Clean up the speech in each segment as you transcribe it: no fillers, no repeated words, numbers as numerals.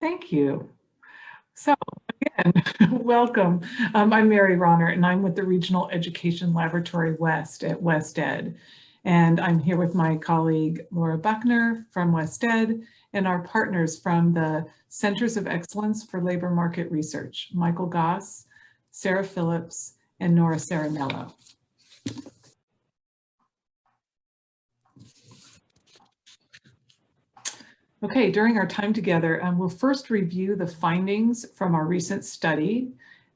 Thank you. So again, welcome. I'm Mary Ronner, and I'm with the Regional Education Laboratory West at West Ed. And I'm here with my colleague, Laura Buckner from West Ed, and our partners from the Centers of Excellence for Labor Market Research, Michael Goss, Sarah Phillips, and Nora Saranello. Okay, during our time together, we'll first review the findings from our recent study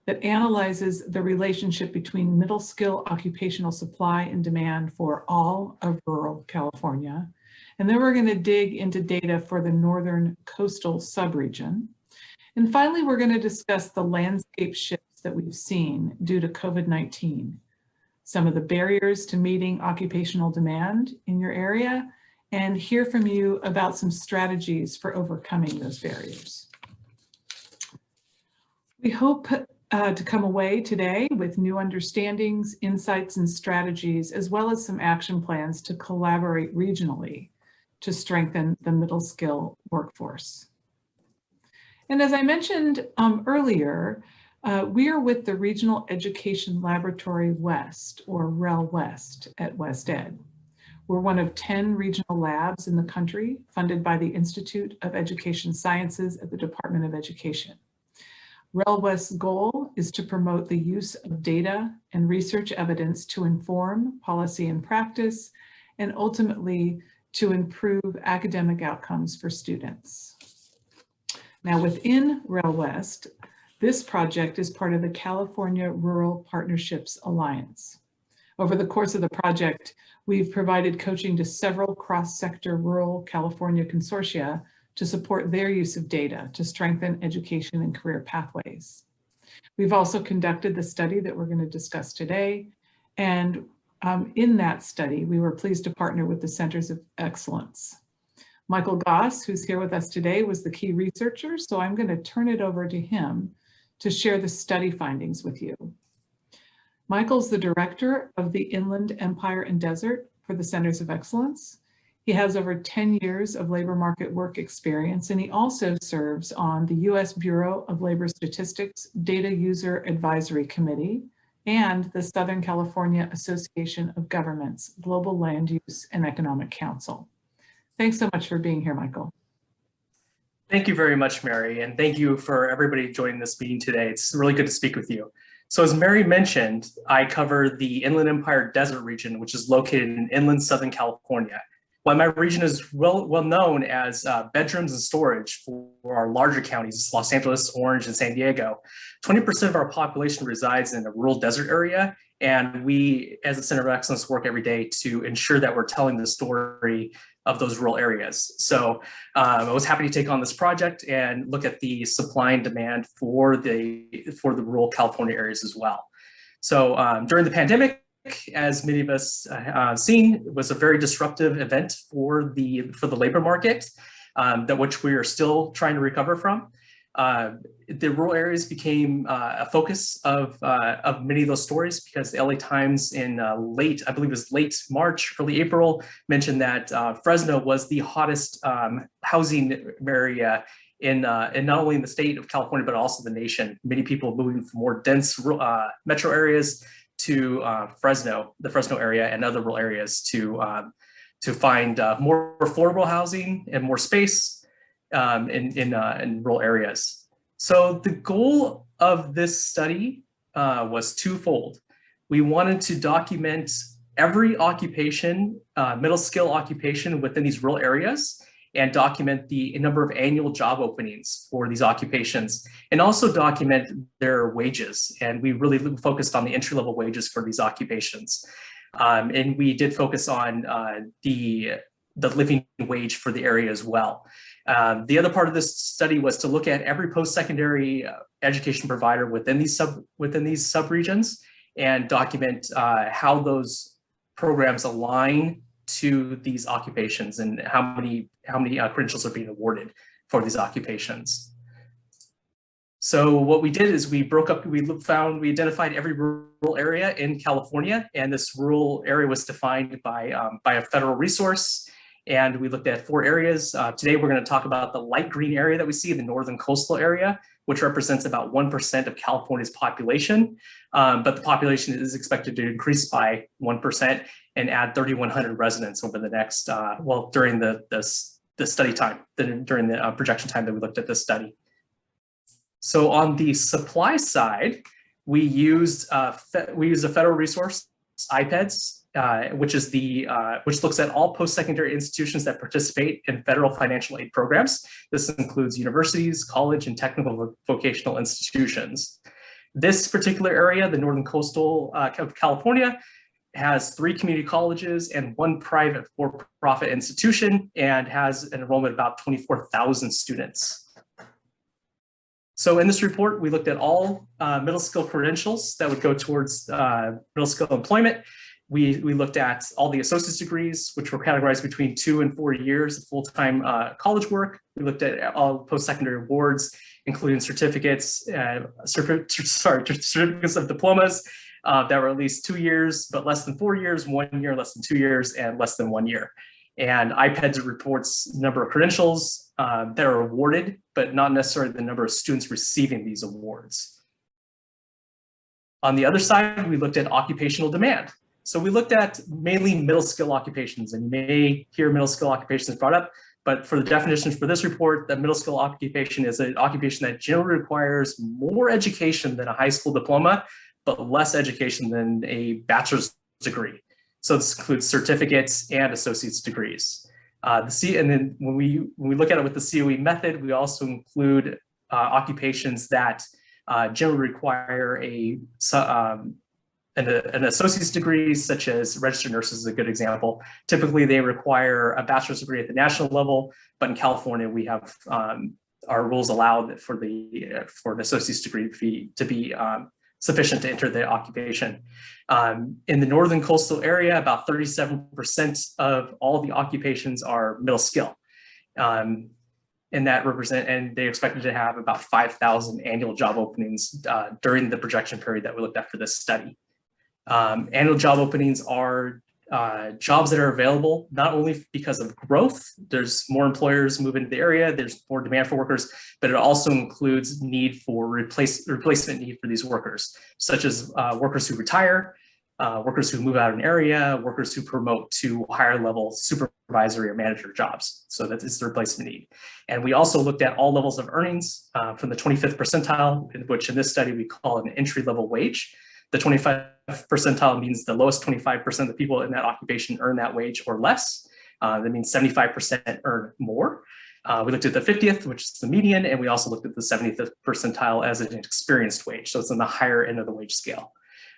that analyzes the relationship between middle skill occupational supply and demand for all of rural California. And then we're going to dig into data for the northern coastal subregion. And finally, we're going to discuss the landscape shifts that we've seen due to COVID-19, some of the barriers to meeting occupational demand in your area, and hear from you about some strategies for overcoming those barriers. We hope to come away today with new understandings, insights, and strategies, as well as some action plans to collaborate regionally to strengthen the middle skill workforce. And as I mentioned earlier, we are with the Regional Education Laboratory West, or REL West, at West Ed. We're one of 10 regional labs in the country funded by the Institute of Education Sciences at the Department of Education. REL West's goal is to promote the use of data and research evidence to inform policy and practice, and ultimately to improve academic outcomes for students. Now, within REL West, this project is part of the California Rural Partnerships Alliance. Over the course of the project, we've provided coaching to several cross-sector rural California consortia to support their use of data to strengthen education and career pathways. We've also conducted the study that we're going to discuss today. And in that study, we were pleased to partner with the Centers of Excellence. Michael Goss, who's here with us today, was the key researcher, so I'm going to turn it over to him to share the study findings with you. Michael's the director of the Inland Empire and Desert for the Centers of Excellence. He has over 10 years of labor market work experience, and he also serves on the U.S. Bureau of Labor Statistics Data User Advisory Committee and the Southern California Association of Governments Global Land Use and Economic Council. Thanks so much for being here, Michael. Thank you very much, Mary, and thank you for everybody joining this meeting today. It's really good to speak with you. So as Mary mentioned, I cover the Inland Empire Desert region, which is located in inland Southern California. While my region is well known as bedrooms and storage for our larger counties, Los Angeles, Orange, and San Diego, 20% of our population resides in a rural desert area. And we, as a Center of Excellence, work every day to ensure that we're telling the story of those rural areas. So I was happy to take on this project and look at the supply and demand for the rural California areas as well. So during the pandemic, as many of us seen, it was a very disruptive event for the labor market, that which we are still trying to recover from. The rural areas became a focus of many of those stories because the LA Times in I believe it was late March, early April, mentioned that Fresno was the hottest housing area in not only in the state of California, but also the nation. Many people moving from more dense metro areas to the Fresno area and other rural areas to find more affordable housing and more space in rural areas. So the goal of this study was twofold. We wanted to document every occupation, middle skill occupation within these rural areas, and document the number of annual job openings for these occupations, and also document their wages. And we really focused on the entry-level wages for these occupations. And we did focus on the living wage for the area as well. The other part of this study was to look at every post-secondary education provider within these subregions and document how those programs align to these occupations and how many credentials are being awarded for these occupations. So what we did is we identified every rural area in California, and this rural area was defined by a federal resource. And we looked at 4 areas. Today, we're going to talk about the light green area that we see, the northern coastal area, which represents about 1% of California's population. But the population is expected to increase by 1% and add 3,100 residents over the next, during the study time, during the projection time that we looked at this study. So on the supply side, we used a federal resource, IPEDS, which looks at all post-secondary institutions that participate in federal financial aid programs. This includes universities, college, and technical vocational institutions. This particular area, the northern coastal of California, has 3 community colleges and 1 private for-profit institution, and has an enrollment of about 24,000 students. So in this report, we looked at all middle skill credentials that would go towards middle skill employment. We looked at all the associate's degrees, which were categorized between 2 and 4 years of full-time college work. We looked at all post-secondary awards, including certificates, certificates of diplomas that were at least 2 years, but less than 4 years, 1 year, less than 2 years, and less than 1 year. And IPEDS reports the number of credentials that are awarded, but not necessarily the number of students receiving these awards. On the other side, we looked at occupational demand. So we looked at mainly middle skill occupations, and you may hear middle skill occupations brought up, but for the definitions for this report, the middle skill occupation is an occupation that generally requires more education than a high school diploma, but less education than a bachelor's degree. So this includes certificates and associate's degrees. And then when we look at it with the COE method, we also include occupations that generally require an associate's degree, such as registered nurses is a good example. Typically, they require a bachelor's degree at the national level, but in California, we have our rules allow for an associate's degree to be sufficient to enter the occupation. In the northern coastal area, about 37% of all the occupations are middle skill. And they expected to have about 5,000 annual job openings during the projection period that we looked at for this study. Annual job openings are jobs that are available not only because of growth, there's more employers move into the area, there's more demand for workers, but it also includes need for replacement need for these workers, such as workers who retire, workers who move out of an area, workers who promote to higher level supervisory or manager jobs. So that is the replacement need. And we also looked at all levels of earnings from the 25th percentile, which in this study we call an entry level wage. The 25th percentile means the lowest 25% of the people in that occupation earn that wage or less. That means 75% earn more. We looked at the 50th, which is the median, and we also looked at the 70th percentile as an experienced wage. So it's on the higher end of the wage scale.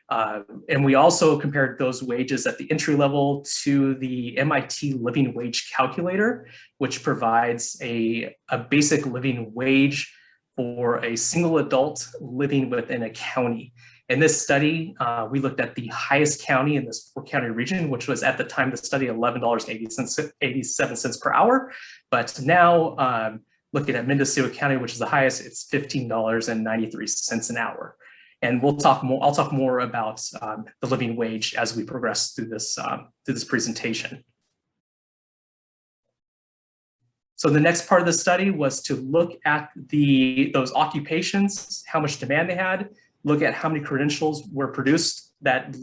And we also compared those wages at the entry level to the MIT Living Wage Calculator, which provides a basic living wage for a single adult living within a county. In this study, we looked at the highest county in this 4-county region, which was at the time of the study $11.87 per hour. But now, looking at Mendocino County, which is the highest, it's $15.93 an hour. And I'll talk more about the living wage as we progress through this presentation. So the next part of the study was to look at those occupations, how much demand they had, look at how many credentials were produced that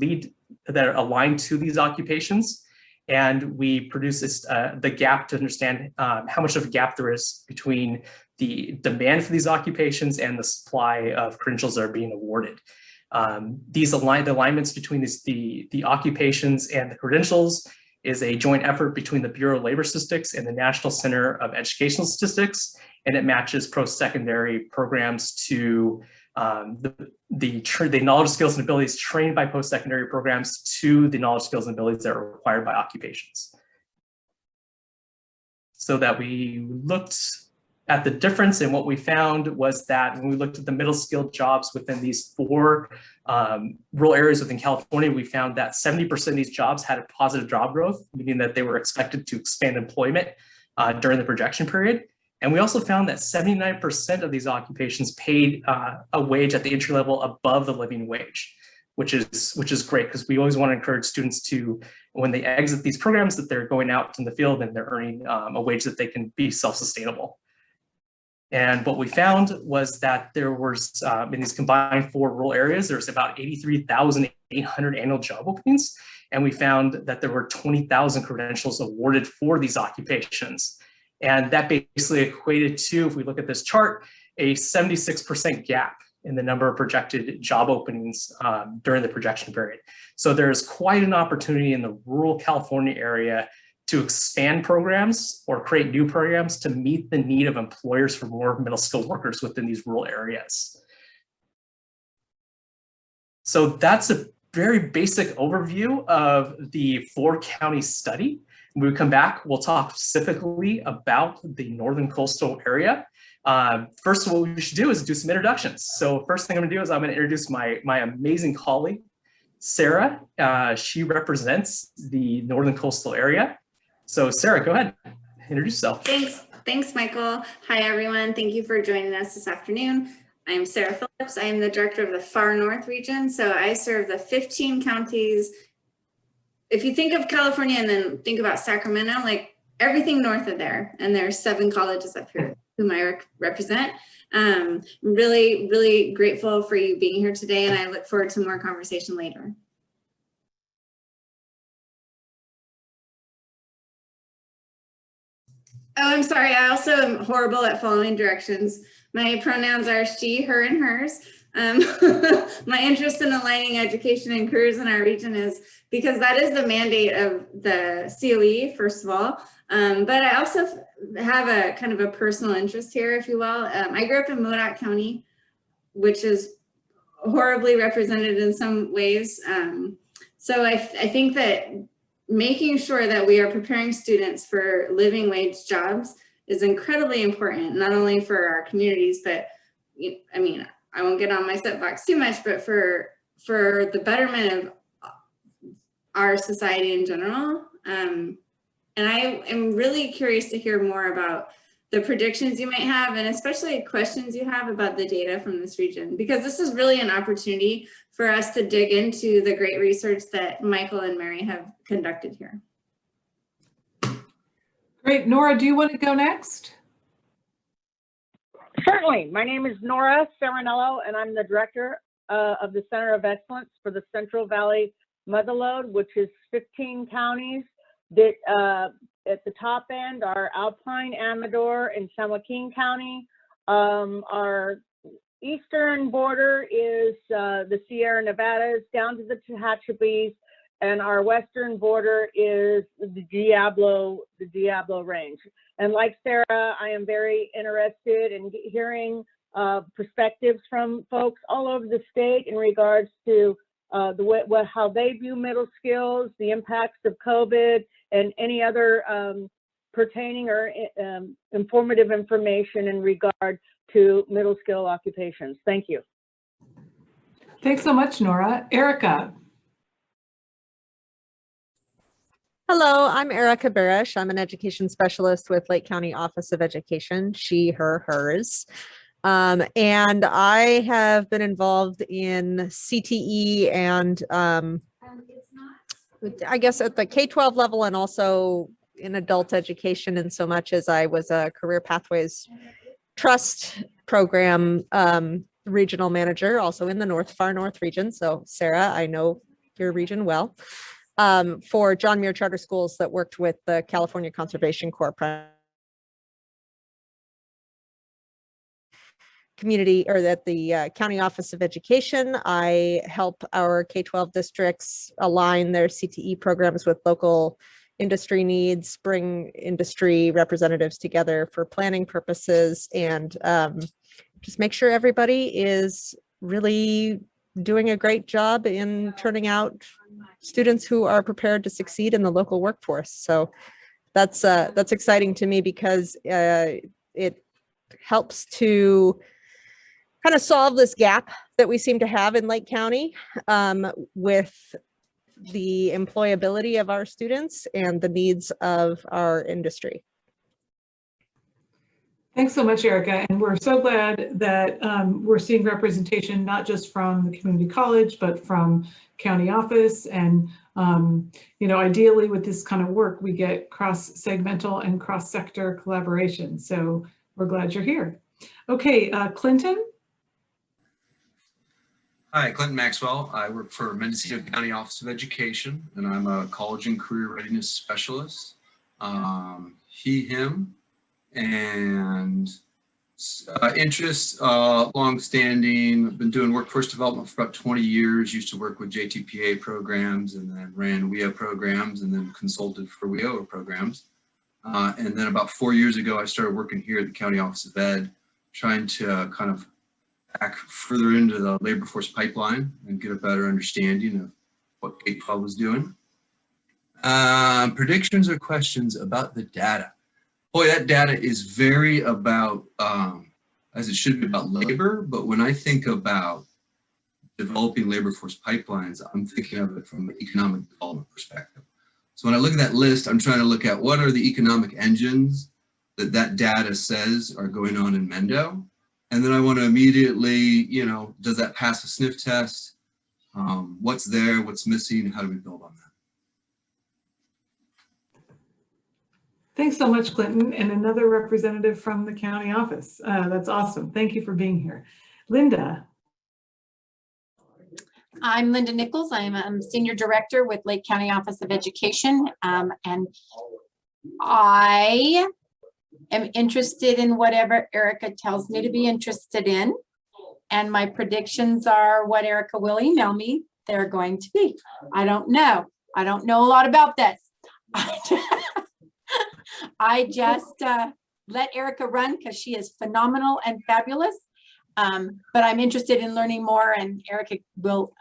are aligned to these occupations. And we produced the gap to understand how much of a gap there is between the demand for these occupations and the supply of credentials that are being awarded. The alignments between the occupations and the credentials is a joint effort between the Bureau of Labor Statistics and the National Center of Educational Statistics, and it matches post-secondary programs to the knowledge, skills, and abilities trained by post-secondary programs to the knowledge, skills, and abilities that are required by occupations. So that we looked at the difference, and what we found was that when we looked at the middle skilled jobs within these 4 rural areas within California, we found that 70% of these jobs had a positive job growth, meaning that they were expected to expand employment during the projection period. And we also found that 79% of these occupations paid a wage at the entry level above the living wage, which is great, because we always want to encourage students to when they exit these programs, that they're going out in the field and they're earning a wage that they can be self-sustainable. And what we found was that there was, in these combined 4 rural areas, there's about 83,800 annual job openings. And we found that there were 20,000 credentials awarded for these occupations. And that basically equated to, if we look at this chart, a 76% gap in the number of projected job openings during the projection period. So there's quite an opportunity in the rural California area to expand programs or create new programs to meet the need of employers for more middle skilled workers within these rural areas. So that's a very basic overview of the 4-county study. When we come back, we'll talk specifically about the northern coastal area. First, what we should do is do some introductions. So first thing I'm gonna do is I'm gonna introduce my amazing colleague, Sarah. She represents the northern coastal area. So Sarah, go ahead, introduce yourself. Thanks, Michael. Hi, everyone. Thank you for joining us this afternoon. I'm Sarah Phillips. I am the director of the Far North region. So I serve the 15 counties. If you think of California and then think about Sacramento, like everything north of there, and there's 7 colleges up here whom I represent. Really, really grateful for you being here today, and I look forward to more conversation later. Oh, I'm sorry. I also am horrible at following directions. My pronouns are she, her, and hers. My interest in aligning education and careers in our region is because that is the mandate of the COE, first of all. But I also have a kind of a personal interest here, if you will. I grew up in Modoc County, which is horribly represented in some ways. So I think that making sure that we are preparing students for living wage jobs is incredibly important, not only for our communities, but I mean, I won't get on my soapbox too much, but for the betterment of our society in general. And I am really curious to hear more about the predictions you might have, and especially questions you have about the data from this region, because this is really an opportunity for us to dig into the great research that Michael and Mary have conducted here. Great. Nora, do you want to go next? Certainly. My name is Nora Serenello, and I'm the director of the Center of Excellence for the Central Valley Motherlode, which is 15 counties that at the top end are Alpine, Amador, and San Joaquin County. Our eastern border is the Sierra Nevadas down to the Tehachapi's, and our western border is the Diablo range. And like Sarah, I am very interested in hearing perspectives from folks all over the state in regards to how they view middle skills, the impacts of COVID, and any other pertaining or informative information in regard to middle skill occupations. Thank you. Thanks so much, Nora. Erica. Hello, I'm Erica Barish. I'm an education specialist with Lake County Office of Education, she, her, hers. And I have been involved in CTE and I guess at the K-12 level and also in adult education, in so much as I was a Career Pathways Trust program regional manager, also in the Far North region. So Sarah, I know your region well. For John Muir Charter Schools that worked with the California Conservation Corps community, or at the County Office of Education. I help our K-12 districts align their CTE programs with local industry needs, bring industry representatives together for planning purposes, and just make sure everybody is really doing a great job in turning out students who are prepared to succeed in the local workforce. So that's exciting to me because it helps to kind of solve this gap that we seem to have in Lake County with the employability of our students and the needs of our industry. Thanks so much, Erica. And we're so glad that we're seeing representation, not just from the community college, but from county office. And, you know, ideally with this kind of work, we get cross-segmental and cross-sector collaboration. So we're glad you're here. Okay, Clinton. Hi, Clinton Maxwell. I work for Mendocino County Office of Education, and I'm a college and career readiness specialist. He, him, and interests, long-standing. I've been doing workforce development for about 20 years. Used to work with JTPA programs, and then ran WIA programs, and then consulted for WIOA programs. And then about 4 years ago, I started working here at the County Office of Ed, trying to kind of back further into the labor force pipeline and get a better understanding of what K-12 was doing. Predictions or questions about the data. Boy, that data is very about, as it should be about labor, but when I think about developing labor force pipelines, I'm thinking of it from an economic development perspective. So when I look at that list, I'm trying to look at what are the economic engines that data says are going on in Mendo. And then I want to immediately, you know, does that pass a sniff test? What's there, what's missing, how do we build on that? Thanks so much, Clinton, and another representative from the county office. That's awesome. Thank you for being here. Linda. I'm Linda Nichols. I'm a Senior Director with Lake County Office of Education, and I am interested in whatever Erica tells me to be interested in, and my predictions are what Erica will email me they're going to be. I don't know. I don't know a lot about this. I just let Erica run because she is phenomenal and fabulous. But I'm interested in learning more, and Erica will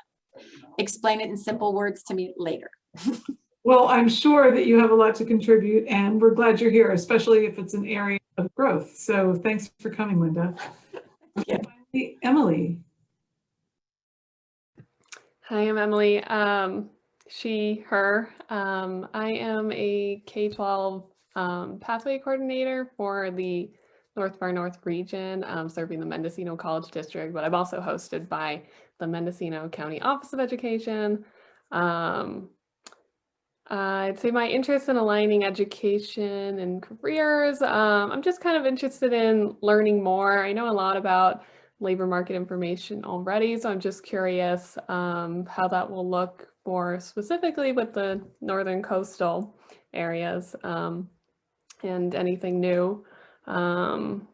explain it in simple words to me later. Well, I'm sure that you have a lot to contribute, and we're glad you're here, especially if it's an area of growth. So thanks for coming, Linda. Yeah. Emily. Hi, I'm Emily. She, her. I am a K-12 pathway coordinator for the North Far North region, serving the Mendocino College District, but I'm also hosted by the Mendocino County Office of Education. I'd say my interest in aligning education and careers, I'm just kind of interested in learning more. I know a lot about labor market information already, so I'm just curious how that will look for specifically with the northern coastal areas and anything new. I'm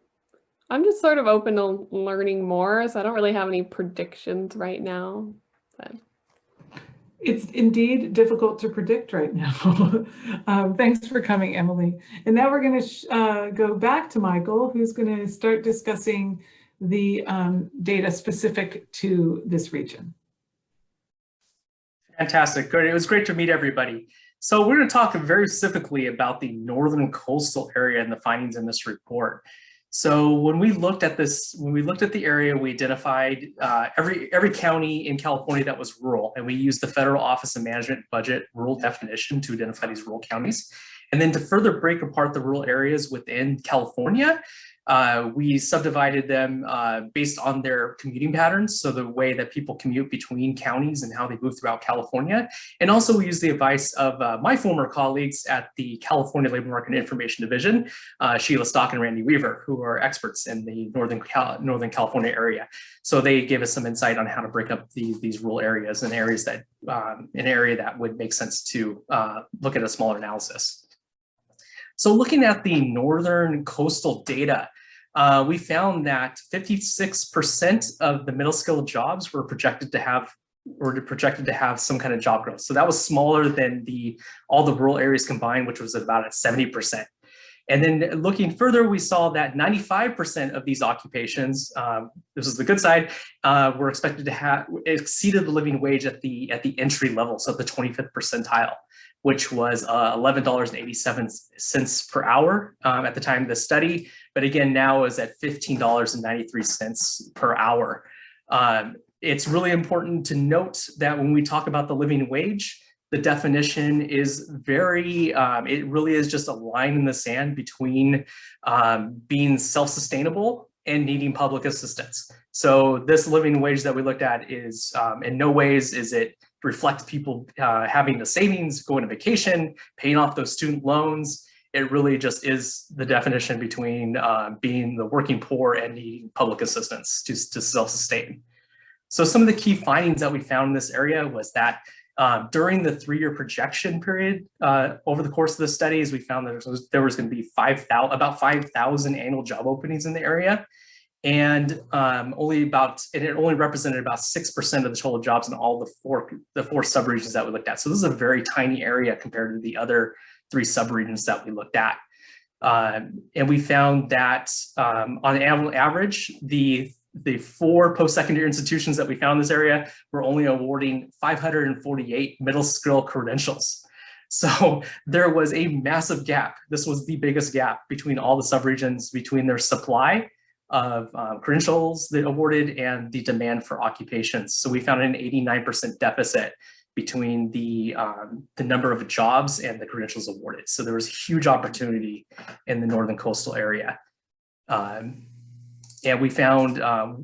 just sort of open to learning more, so I don't really have any predictions right now. But. It's indeed difficult to predict right now. Thanks for coming, Emily. And now we're going to go back to Michael, who's going to start discussing the data specific to this region. Fantastic. Good. It was great to meet everybody. So we're going to talk very specifically about the northern coastal area and the findings in this report. So when we looked at this, when we looked at the area, we identified every county in California that was rural, and we used the Federal Office of Management Budget rural definition to identify these rural counties. And then to further break apart the rural areas within California, we subdivided them based on their commuting patterns, so the way that people commute between counties and how they move throughout California. And also we used the advice of my former colleagues at the California Labor Market Information Division, Sheila Stock and Randy Weaver, who are experts in the Northern California area. So they gave us some insight on how to break up these rural areas and areas that, an area that would make sense to look at a smaller analysis. So looking at the northern coastal data, we found that 56% of the middle skilled jobs were projected to have some kind of job growth. So that was smaller than all the rural areas combined, which was about at 70%. And then looking further, we saw that 95% of these occupations, this is the good side, were expected to have exceeded the living wage at the entry level, so the 25th percentile, which was $11.87 per hour at the time of the study. But again, now is at $15.93 per hour. It's really important to note that when we talk about the living wage, the definition is very, it really is just a line in the sand between being self-sustainable and needing public assistance. So this living wage that we looked at is, in no ways is it reflect people having the savings, going to vacation, paying off those student loans. It really just is the definition between being the working poor and needing public assistance to self-sustain. So some of the key findings that we found in this area was that during the 3-year projection period, over the course of the studies, we found that there was going to be about 5,000 annual job openings in the area. And it only represented about 6% of the total jobs in all the four subregions that we looked at. So this is a very tiny area compared to the other 3 subregions that we looked at. And we found that on average, the 4 post-secondary institutions that we found in this area were only awarding 548 middle skill credentials. So there was a massive gap. This was the biggest gap between all the subregions, between their supply of credentials they awarded and the demand for occupations. So we found an 89% deficit between the number of jobs and the credentials awarded. So there was a huge opportunity in the Northern Coastal area. And we found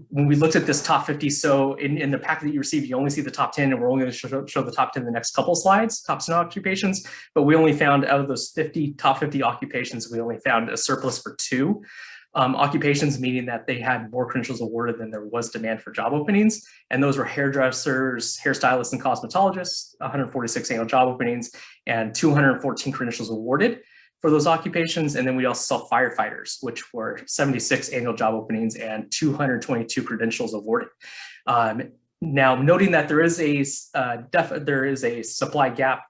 when we looked at this top 50, so in the packet that you received, you only see the top 10, and we're only going to show the top 10 in the next couple slides, top 10 occupations. But we only found out of those top 50 occupations, we only found a surplus for 2 occupations, meaning that they had more credentials awarded than there was demand for job openings. And those were hairdressers, hairstylists, and cosmetologists, 146 annual job openings, and 214 credentials awarded for those occupations. And then we also saw firefighters, which were 76 annual job openings and 222 credentials awarded. Now, noting that there is a supply gap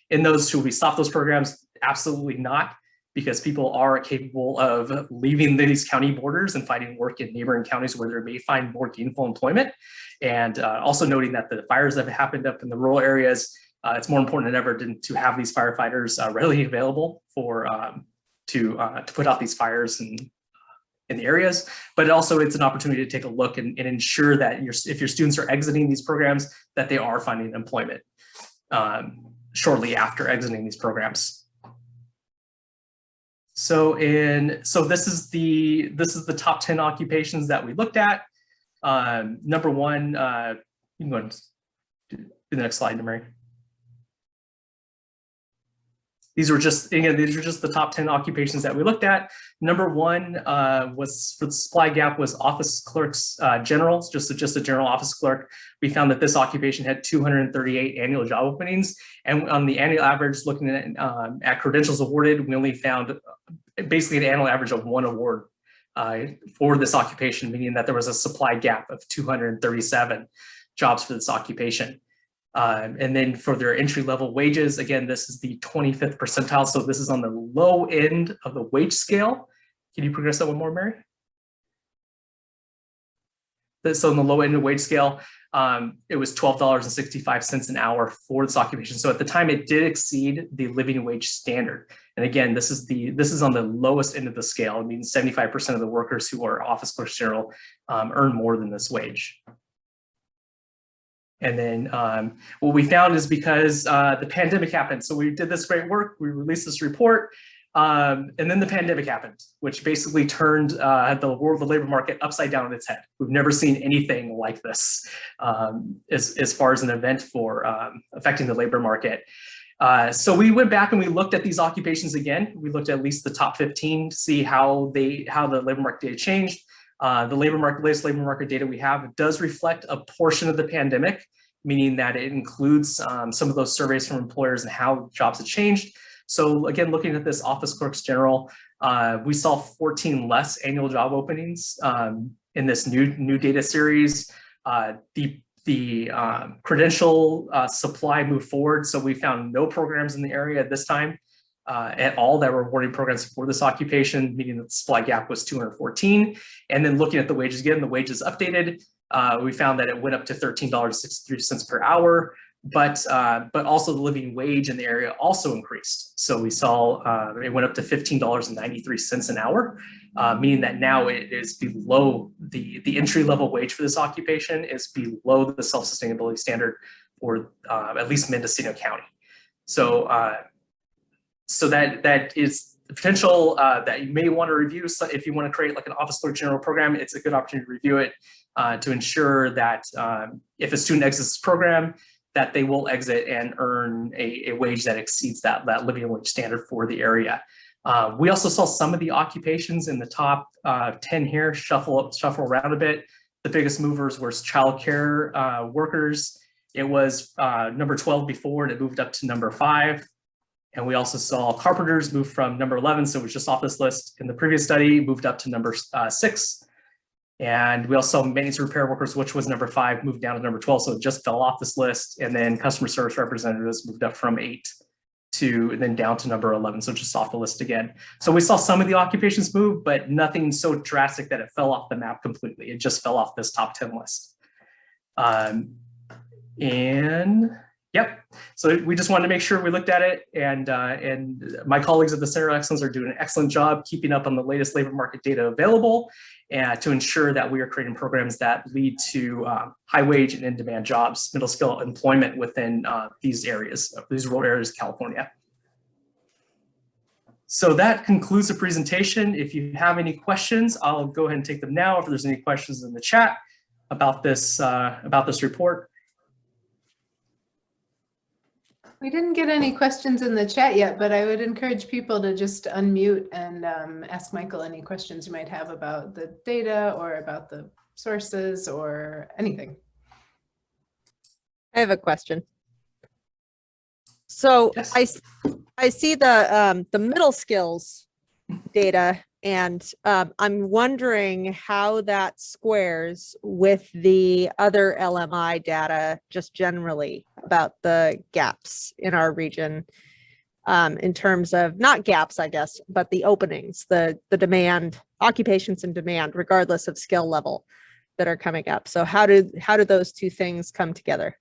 in those, should we stop those programs? Absolutely not, because people are capable of leaving these county borders and finding work in neighboring counties where they may find more gainful employment. And also noting that the fires that have happened up in the rural areas, it's more important than ever to have these firefighters readily available for to put out these fires in the areas. But also it's an opportunity to take a look and ensure that if your students are exiting these programs, that they are finding employment shortly after exiting these programs. So this is the top 10 occupations that we looked at. Number 1, you can go and do the next slide, Mary. These are just the top 10 occupations that we looked at. Number 1 was for the supply gap was office clerks general, just a general office clerk. We found that this occupation had 238 annual job openings, and on the annual average, looking at credentials awarded, we only found basically an annual average of 1 award for this occupation, meaning that there was a supply gap of 237 jobs for this occupation. And then for their entry-level wages, again, this is the 25th percentile. So this is on the low end of the wage scale. Can you progress that one more, Mary? So on the low end of the wage scale, it was $12.65 an hour for this occupation. So at the time, it did exceed the living wage standard. And again, this is on the lowest end of the scale. It means 75% of the workers who are office clerks general earn more than this wage. And then what we found is because the pandemic happened. So we did this great work, we released this report, and then the pandemic happened, which basically turned the world of the labor market upside down on its head. We've never seen anything like this as far as an event for affecting the labor market. So we went back and we looked at these occupations again. We looked at least the top 15 to see how the labor market data changed. The latest labor market data we have does reflect a portion of the pandemic, meaning that it includes some of those surveys from employers and how jobs have changed. So again, looking at this office clerks general, we saw 14 less annual job openings in this new data series. The credential supply moved forward, so we found no programs in the area at this time at all that were awarding programs for this occupation, meaning that the supply gap was 214. And then looking at the wages again, the wages updated, we found that it went up to $13.63 per hour, but also the living wage in the area also increased. So we saw it went up to $15.93 an hour, meaning that now it is below the entry level wage for this occupation is below the self-sustainability standard for at least Mendocino County. So, so that is the potential that you may want to review. So if you want to create like an office clerk general program, it's a good opportunity to review it to ensure that if a student exits this program, that they will exit and earn a wage that exceeds that living wage standard for the area. We also saw some of the occupations in the top 10 here shuffle around a bit. The biggest movers were childcare workers. It was number 12 before, and it moved up to number 5. And we also saw carpenters move from number 11, so it was just off this list in the previous study, moved up to number 6. And we also saw maintenance repair workers, which was number 5, moved down to number 12, so it just fell off this list. And then customer service representatives moved up from 8 and then down to number 11, so just off the list again. So we saw some of the occupations move, but nothing so drastic that it fell off the map completely. It just fell off this top 10 list. And yep, so we just wanted to make sure we looked at it, and my colleagues at the Center of Excellence are doing an excellent job keeping up on the latest labor market data available, and to ensure that we are creating programs that lead to high wage and in-demand jobs, middle skill employment within these areas, these rural areas of California. So that concludes the presentation. If you have any questions, I'll go ahead and take them now. If there's any questions in the chat about this report. We didn't get any questions in the chat yet, but I would encourage people to just unmute and ask Michael any questions you might have about the data or about the sources or anything. I have a question. So Yes. I see the middle skills data, and I'm wondering how that squares with the other LMI data just generally about the gaps in our region in terms of, not gaps, I guess, but the openings, the demand, occupations and demand, regardless of skill level, that are coming up. So how do those two things come together?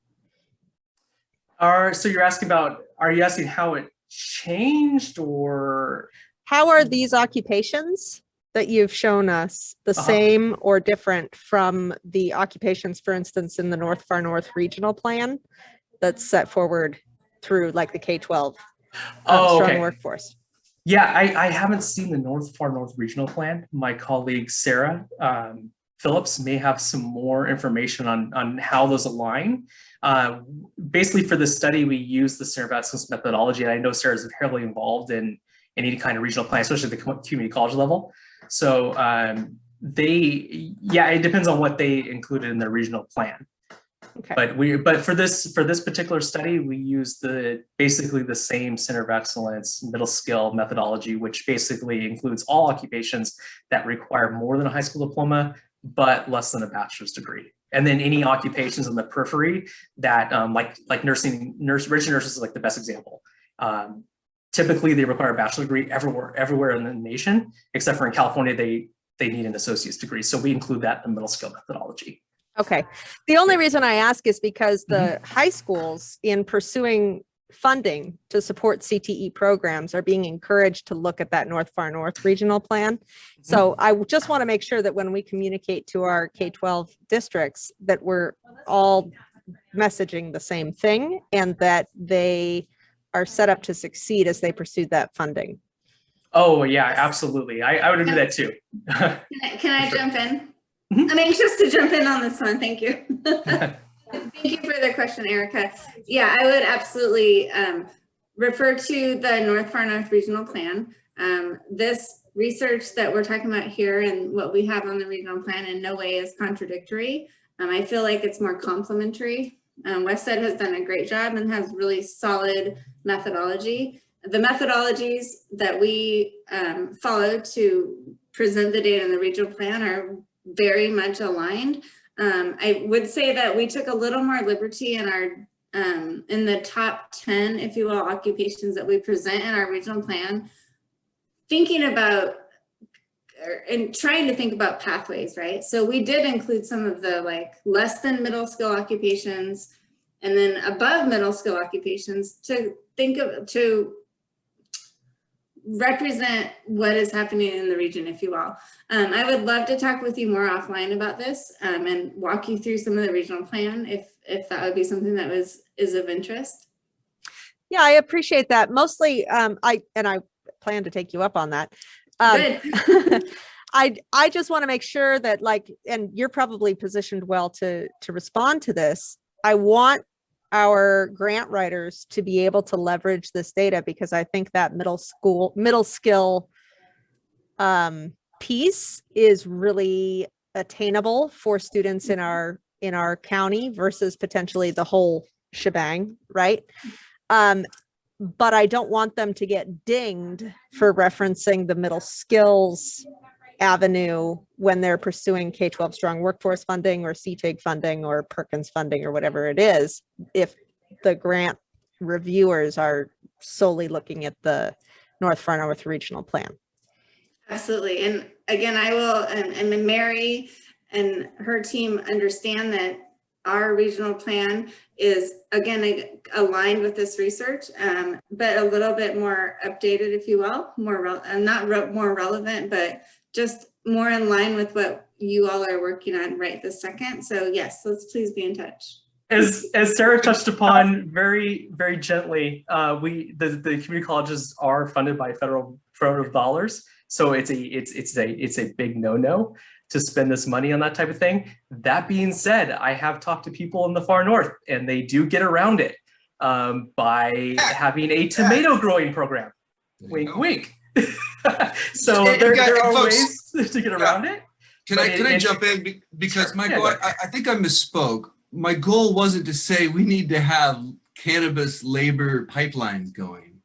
So you're asking about, are you asking how it changed, or? How are these occupations that you've shown us the same or different from the occupations, for instance, in the North Far North regional plan that's set forward through like the K-12 strong workforce? Yeah, I haven't seen the North Far North regional plan. My colleague Sarah Phillips may have some more information on how those align. Basically, for this study, we use the Center of Excellence methodology, and I know Sarah's heavily involved in any kind of regional plan, especially at the community college level. So it depends on what they included in their regional plan. Okay. But for this particular study, we use basically the same Center of Excellence middle skill methodology, which basically includes all occupations that require more than a high school diploma, but less than a bachelor's degree. And then any occupations on the periphery that like nursing, registered nurses is like the best example. Typically, they require a bachelor's degree everywhere in the nation, except for in California, they need an associate's degree. So we include that in the middle skill methodology. Okay. The only reason I ask is because the high schools, in pursuing funding to support CTE programs, are being encouraged to look at that North Far North regional plan. So I just want to make sure that when we communicate to our K-12 districts, that we're all messaging the same thing and that they are set up to succeed as they pursue that funding. Oh yeah, absolutely. I would agree with that too. Can I jump in? I'm anxious to jump in on this one. Thank you. Thank you for the question, Erica. Yeah, I would absolutely refer to the North Far North regional plan. This research that we're talking about here and what we have on the regional plan in no way is contradictory. I feel like it's more complementary. Westside has done a great job and has really solid methodology. The methodologies that we follow to present the data in the regional plan are very much aligned. I would say that we took a little more liberty in our in the top 10, if you will, occupations that we present in our regional plan, thinking about and trying to think about pathways, right? So we did include some of the like less than middle skill occupations and then above middle skill occupations to think of, to represent what is happening in the region, if you will. I would love to talk with you more offline about this and walk you through some of the regional plan if that would be something that is of interest. Yeah, I appreciate that. Mostly, I plan to take you up on that. Good. I just want to make sure that, like, and you're probably positioned well to respond to this. I want our grant writers to be able to leverage this data, because I think that middle skill piece is really attainable for students in our county versus potentially the whole shebang, right? But I don't want them to get dinged for referencing the middle skills avenue when they're pursuing K-12 strong workforce funding or CTIG funding or Perkins funding or whatever it is, if the grant reviewers are solely looking at the North Far North Regional Plan. Absolutely. And again, I will, and Mary and her team understand that our regional plan is, again, aligned with this research, but a little bit more updated, if you will, not more relevant, but just more in line with what you all are working on right this second. So yes, let's please be in touch. As Sarah touched upon very, very gently, the community colleges are funded by federal dollars. So it's a big no-no to spend this money on that type of thing. That being said, I have talked to people in the far north, and they do get around it by having a tomato growing program. Wink, wink. So there are ways to get around it. Can I jump in? Because sure, Michael, I think I misspoke. My goal wasn't to say we need to have cannabis labor pipelines going.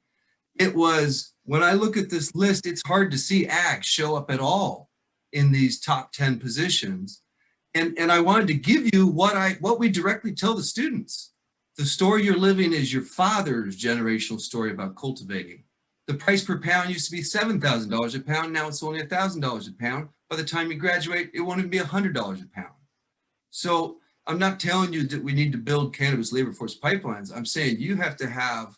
It was, when I look at this list, it's hard to see ag show up at all in these top 10 positions. And I wanted to give you what we directly tell the students. The story you're living is your father's generational story about cultivating. The price per pound used to be $7,000 a pound. Now it's only $1,000 a pound. By the time you graduate, it won't even be $100 a pound. So I'm not telling you that we need to build cannabis labor force pipelines. I'm saying you have to have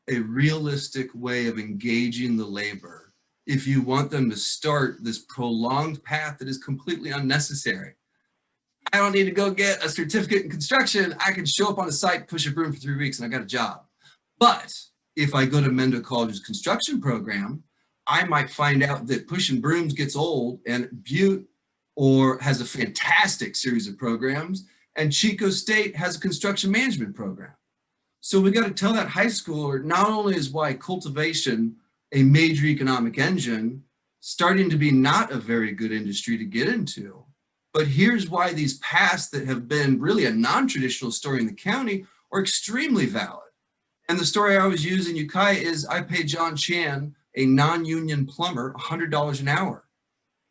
a realistic way of engaging the labor if you want them to start this prolonged path that is completely unnecessary. I don't need to go get a certificate in construction. I can show up on a site, push a broom for 3 weeks, and I got a job. But if I go to Mendo College's construction program, I might find out that pushing brooms gets old, and Butte has a fantastic series of programs, and Chico State has a construction management program. So we got to tell that high schooler, not only is why cultivation a major economic engine starting to be not a very good industry to get into, but here's why these paths that have been really a non-traditional story in the county are extremely valid. And the story I always use in Ukiah is I pay John Chan, a non-union plumber, $100 an hour.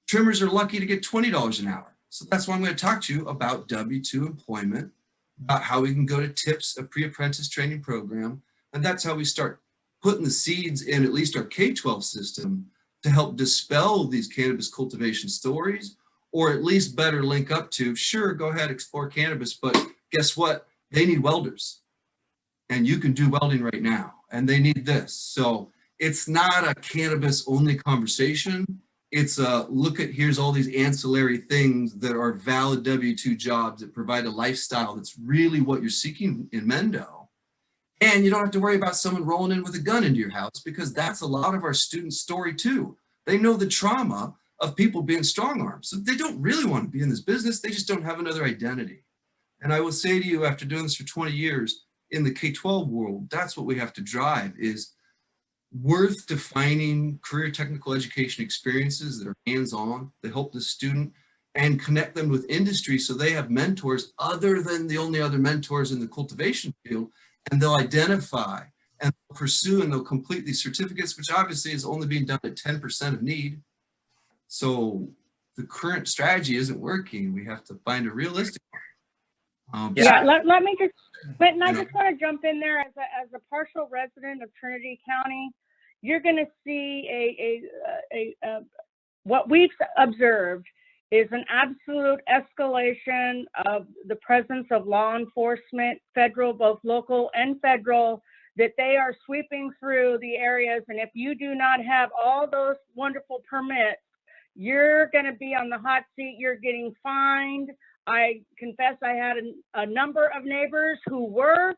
Trimmers are lucky to get $20 an hour. So that's why I'm going to talk to you about W-2 employment, about how we can go to TIPS, a pre-apprentice training program. And that's how we start putting the seeds in at least our K-12 system to help dispel these cannabis cultivation stories, or at least better link up to, sure, go ahead, explore cannabis, but guess what? They need welders. And you can do welding right now, and they need this. So it's not a cannabis only conversation. It's a look at, here's all these ancillary things that are valid W-2 jobs that provide a lifestyle that's really what you're seeking in Mendo. And you don't have to worry about someone rolling in with a gun into your house, because that's a lot of our students' story too. They know the trauma of people being strong armed. So they don't really want to be in this business. They just don't have another identity. And I will say to you, after doing this for 20 years in the K-12 world, that's what we have to drive, is worth defining career technical education experiences that are hands-on, that help the student and connect them with industry so they have mentors other than the only other mentors in the cultivation field, and they'll identify and pursue and they'll complete these certificates, which obviously is only being done at 10% of need. So the current strategy isn't working. We have to find a realistic one. Let me just, Quentin, I just want to jump in there as a partial resident of Trinity County. You're going to see what we've observed is an absolute escalation of the presence of law enforcement, federal, both local and federal, that they are sweeping through the areas. And if you do not have all those wonderful permits, you're going to be on the hot seat. You're getting fined. I confess I had a number of neighbors who were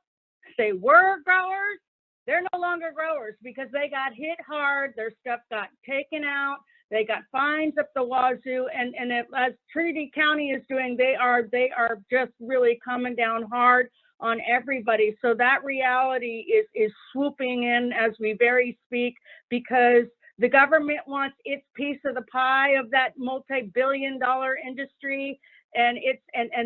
growers. They're no longer growers because they got hit hard. Their stuff got taken out. They got fines up the wazoo. And as Trinity County is doing, they are just really coming down hard on everybody. So that reality is swooping in as we very speak, because the government wants its piece of the pie of that multi-billion-dollar industry. And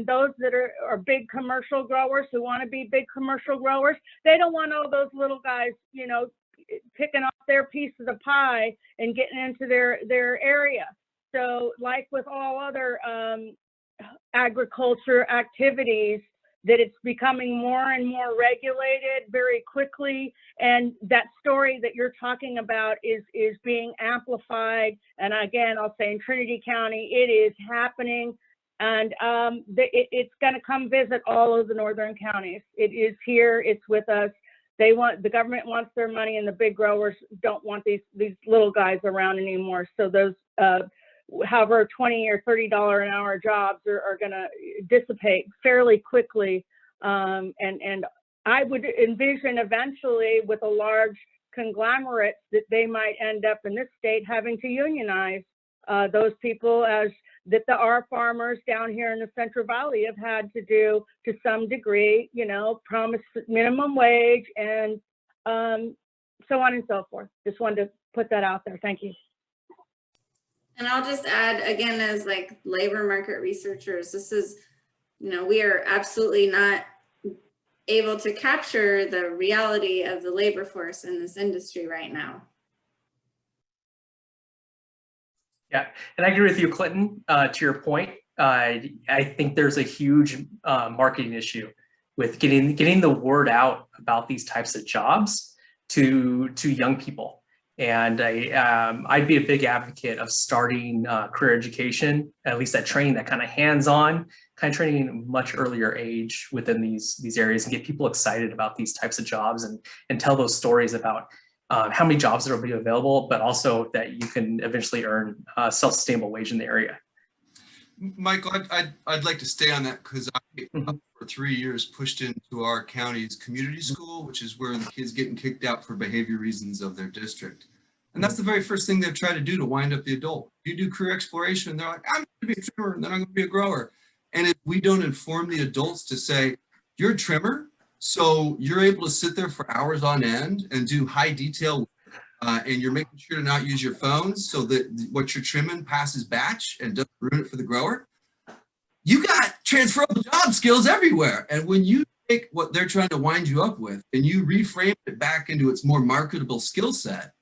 those that are big commercial growers who want to be big commercial growers, they don't want all those little guys, you know, picking off their piece of the pie and getting into their area. So like with all other agriculture activities, that it's becoming more and more regulated very quickly. And that story that you're talking about is being amplified. And again, I'll say in Trinity County, it is happening. And it's going to come visit all of the northern counties. It is here. It's with us. The government wants their money, and the big growers don't want these little guys around anymore. So those, however, $20 or $30 an hour jobs are going to dissipate fairly quickly. And I would envision eventually with a large conglomerate that they might end up in this state having to unionize those people, as that our farmers down here in the Central Valley have had to do to some degree, you know, promise minimum wage and so on and so forth. Just wanted to put that out there. Thank you. And I'll just add again, as like labor market researchers, this is, you know, we are absolutely not able to capture the reality of the labor force in this industry right now. Yeah, and I agree with you, Clinton. To your point, I think there's a huge marketing issue with getting the word out about these types of jobs to young people. And I'd be a big advocate of starting career education, at least that training, that kind of hands-on kind of training at a much earlier age within these areas, and get people excited about these types of jobs and tell those stories about how many jobs there will be available, but also that you can eventually earn a self-sustainable wage in the area. Michael, I'd like to stay on that because I, for 3 years, pushed into our county's community school, which is where the kids getting kicked out for behavior reasons of their district. And that's the very first thing they've tried to do to wind up the adult. You do career exploration, and they're like, I'm going to be a trimmer, and then I'm going to be a grower. And if we don't inform the adults to say, you're a trimmer, so you're able to sit there for hours on end and do high detail, and you're making sure to not use your phones so that what you're trimming passes batch and doesn't ruin it for the grower. You got transferable job skills everywhere. And when you take what they're trying to wind you up with and you reframe it back into its more marketable skill set,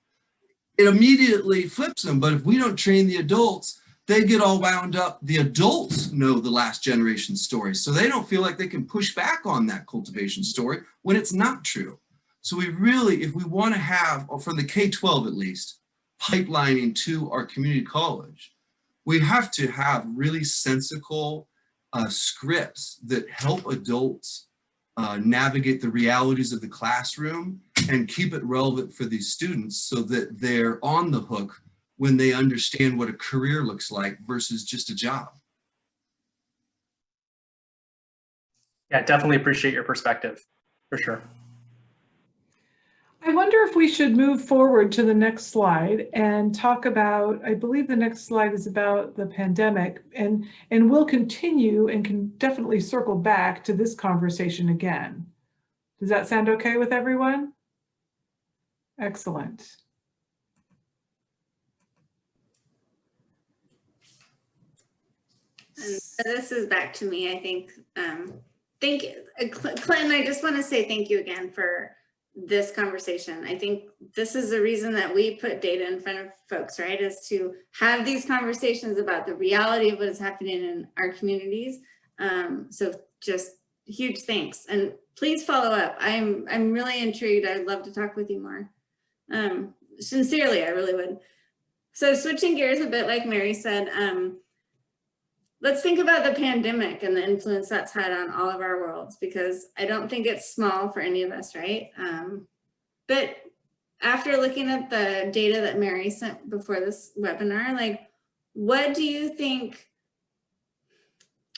it immediately flips them. But if we don't train the adults, they get all wound up. The adults know the last generation story, so they don't feel like they can push back on that cultivation story when it's not true. So we really, if we want to have, from the K-12 at least, pipelining to our community college, we have to have really sensical scripts that help adults navigate the realities of the classroom and keep it relevant for these students so that they're on the hook when they understand what a career looks like versus just a job. Yeah, definitely appreciate your perspective, for sure. I wonder if we should move forward to the next slide and talk about, I believe the next slide is about the pandemic, and we'll continue and can definitely circle back to this conversation again. Does that sound okay with everyone? Excellent. And this is back to me, I think. Thank you, Clinton, I just want to say thank you again for this conversation. I think this is the reason that we put data in front of folks, right? Is to have these conversations about the reality of what is happening in our communities. So just huge thanks, and please follow up. I'm really intrigued. I'd love to talk with you more. Sincerely, I really would. So switching gears a bit, like Mary said, let's think about the pandemic and the influence that's had on all of our worlds, because I don't think it's small for any of us, right? But after looking at the data that Mary sent before this webinar, like, what do you think?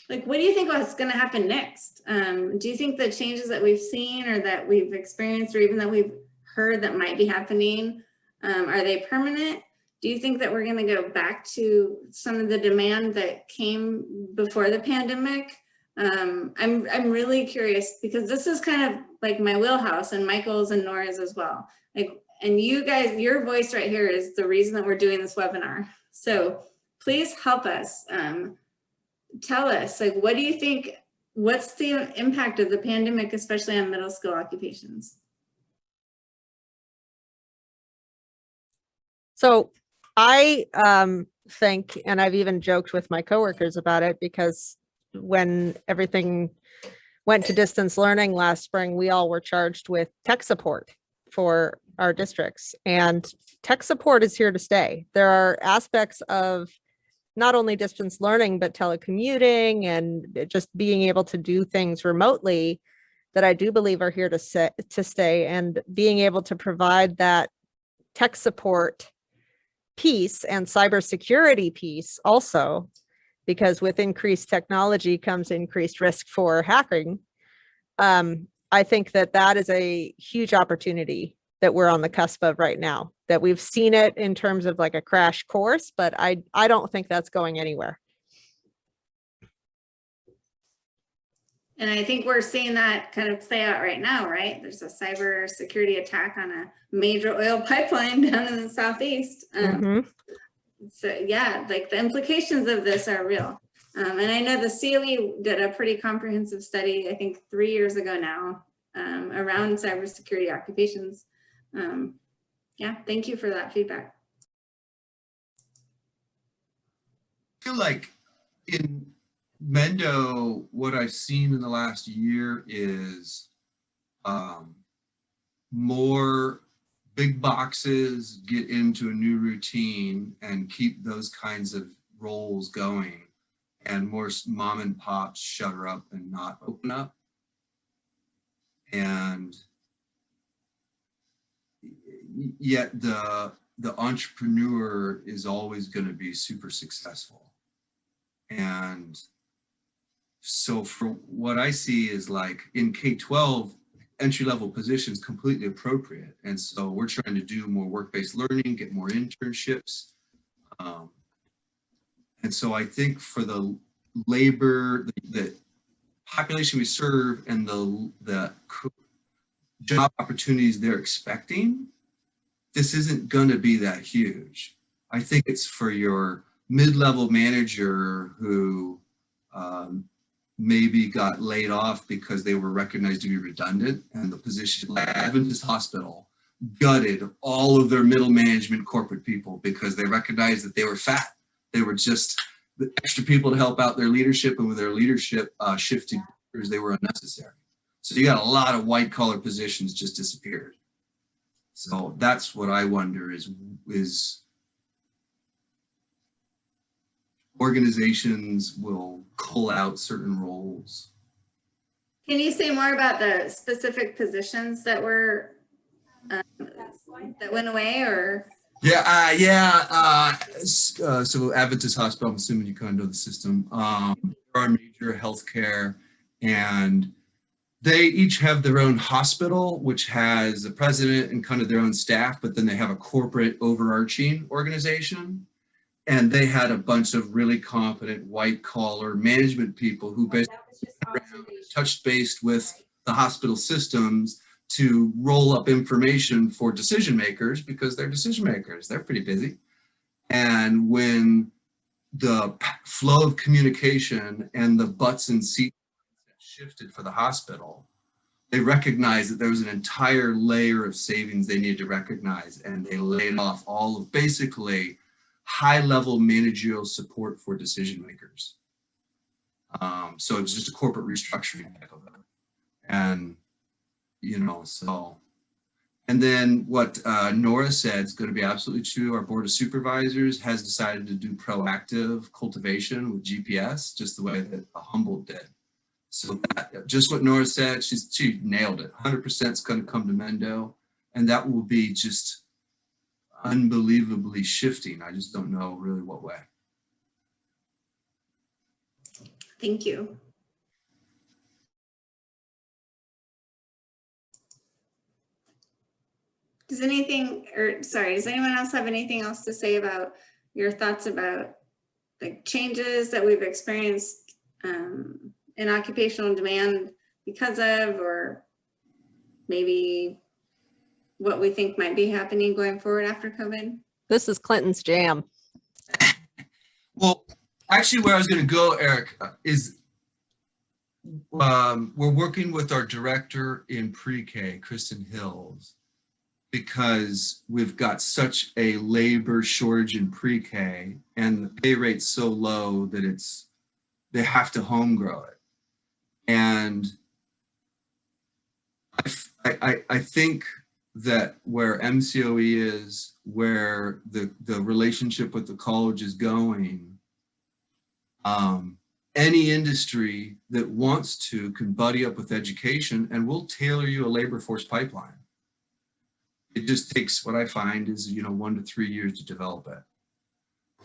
Like, what do you think what's going to happen next? Do you think the changes that we've seen or that we've experienced or even that we've heard that might be happening, are they permanent? Do you think that we're going to go back to some of the demand that came before the pandemic? I'm really curious because this is kind of like my wheelhouse and Michael's and Nora's as well. Like, and you guys, your voice right here is the reason that we're doing this webinar. So please help us. Tell us, like, what do you think, what's the impact of the pandemic, especially on middle skill occupations? So I think, and I've even joked with my coworkers about it, because when everything went to distance learning last spring, we all were charged with tech support for our districts, and tech support is here to stay. There are aspects of not only distance learning, but telecommuting and just being able to do things remotely that I do believe are here to stay, and being able to provide that tech support piece and cybersecurity piece also, because with increased technology comes increased risk for hacking. I think that that is a huge opportunity that we're on the cusp of right now, that we've seen it in terms of like a crash course, but I don't think that's going anywhere. And I think we're seeing that kind of play out right now, right? There's a cyber security attack on a major oil pipeline down in the Southeast. So yeah, like the implications of this are real. And I know the COE did a pretty comprehensive study, I think 3 years ago now, around cybersecurity occupations. Yeah, thank you for that feedback. I feel like in Mendo, what I've seen in the last year is more big boxes get into a new routine and keep those kinds of roles going, and more mom and pops shutter up and not open up. And yet the entrepreneur is always going to be super successful. And so for what I see is, like, in K-12, entry-level positions completely appropriate. And so we're trying to do more work-based learning, get more internships. And so I think for the labor, the population we serve and the job opportunities they're expecting, this isn't going to be that huge. I think it's for your mid-level manager who maybe got laid off because they were recognized to be redundant, and the position, like Adventist Hospital, gutted all of their middle management corporate people because they recognized that they were fat. They were just the extra people to help out their leadership, and with their leadership shifting, they were unnecessary. So you got a lot of white collar positions just disappeared. So that's what I wonder is organizations will cull out certain roles. Can you say more about the specific positions that were that went away, or? Yeah, so Adventist Hospital, I'm assuming you kind of know the system. There are major healthcare, and they each have their own hospital, which has a president and kind of their own staff, but then they have a corporate overarching organization. And they had a bunch of really competent white collar management people who basically touched base with the hospital systems to roll up information for decision makers, because they're decision makers, they're pretty busy. And when the flow of communication and the butts and seats shifted for the hospital, they recognized that there was an entire layer of savings they needed to recognize, and they laid off all of basically high-level managerial support for decision makers. So it was just a corporate restructuring type of it. And, you know, so, and then what Nora said is going to be absolutely true. Our Board of Supervisors has decided to do proactive cultivation with GPS, just the way that Humboldt did. So that, just what Nora said, she nailed it. 100% is going to come to Mendo. And that will be just unbelievably shifting. I just don't know really what way. Thank you. Does anyone else have anything else to say about your thoughts about like changes that we've experienced in occupational demand because of, or maybe what we think might be happening going forward after COVID? This is Clinton's jam. Well, actually where I was going to go, Eric, is we're working with our director in pre-K, Kristen Hills, because we've got such a labor shortage in pre-K and the pay rate's so low that they have to home grow it. And I think that where MCOE is, where the relationship with the college is going, any industry that wants to can buddy up with education and we'll tailor you a labor force pipeline. It just takes, what I find is, 1 to 3 years to develop it.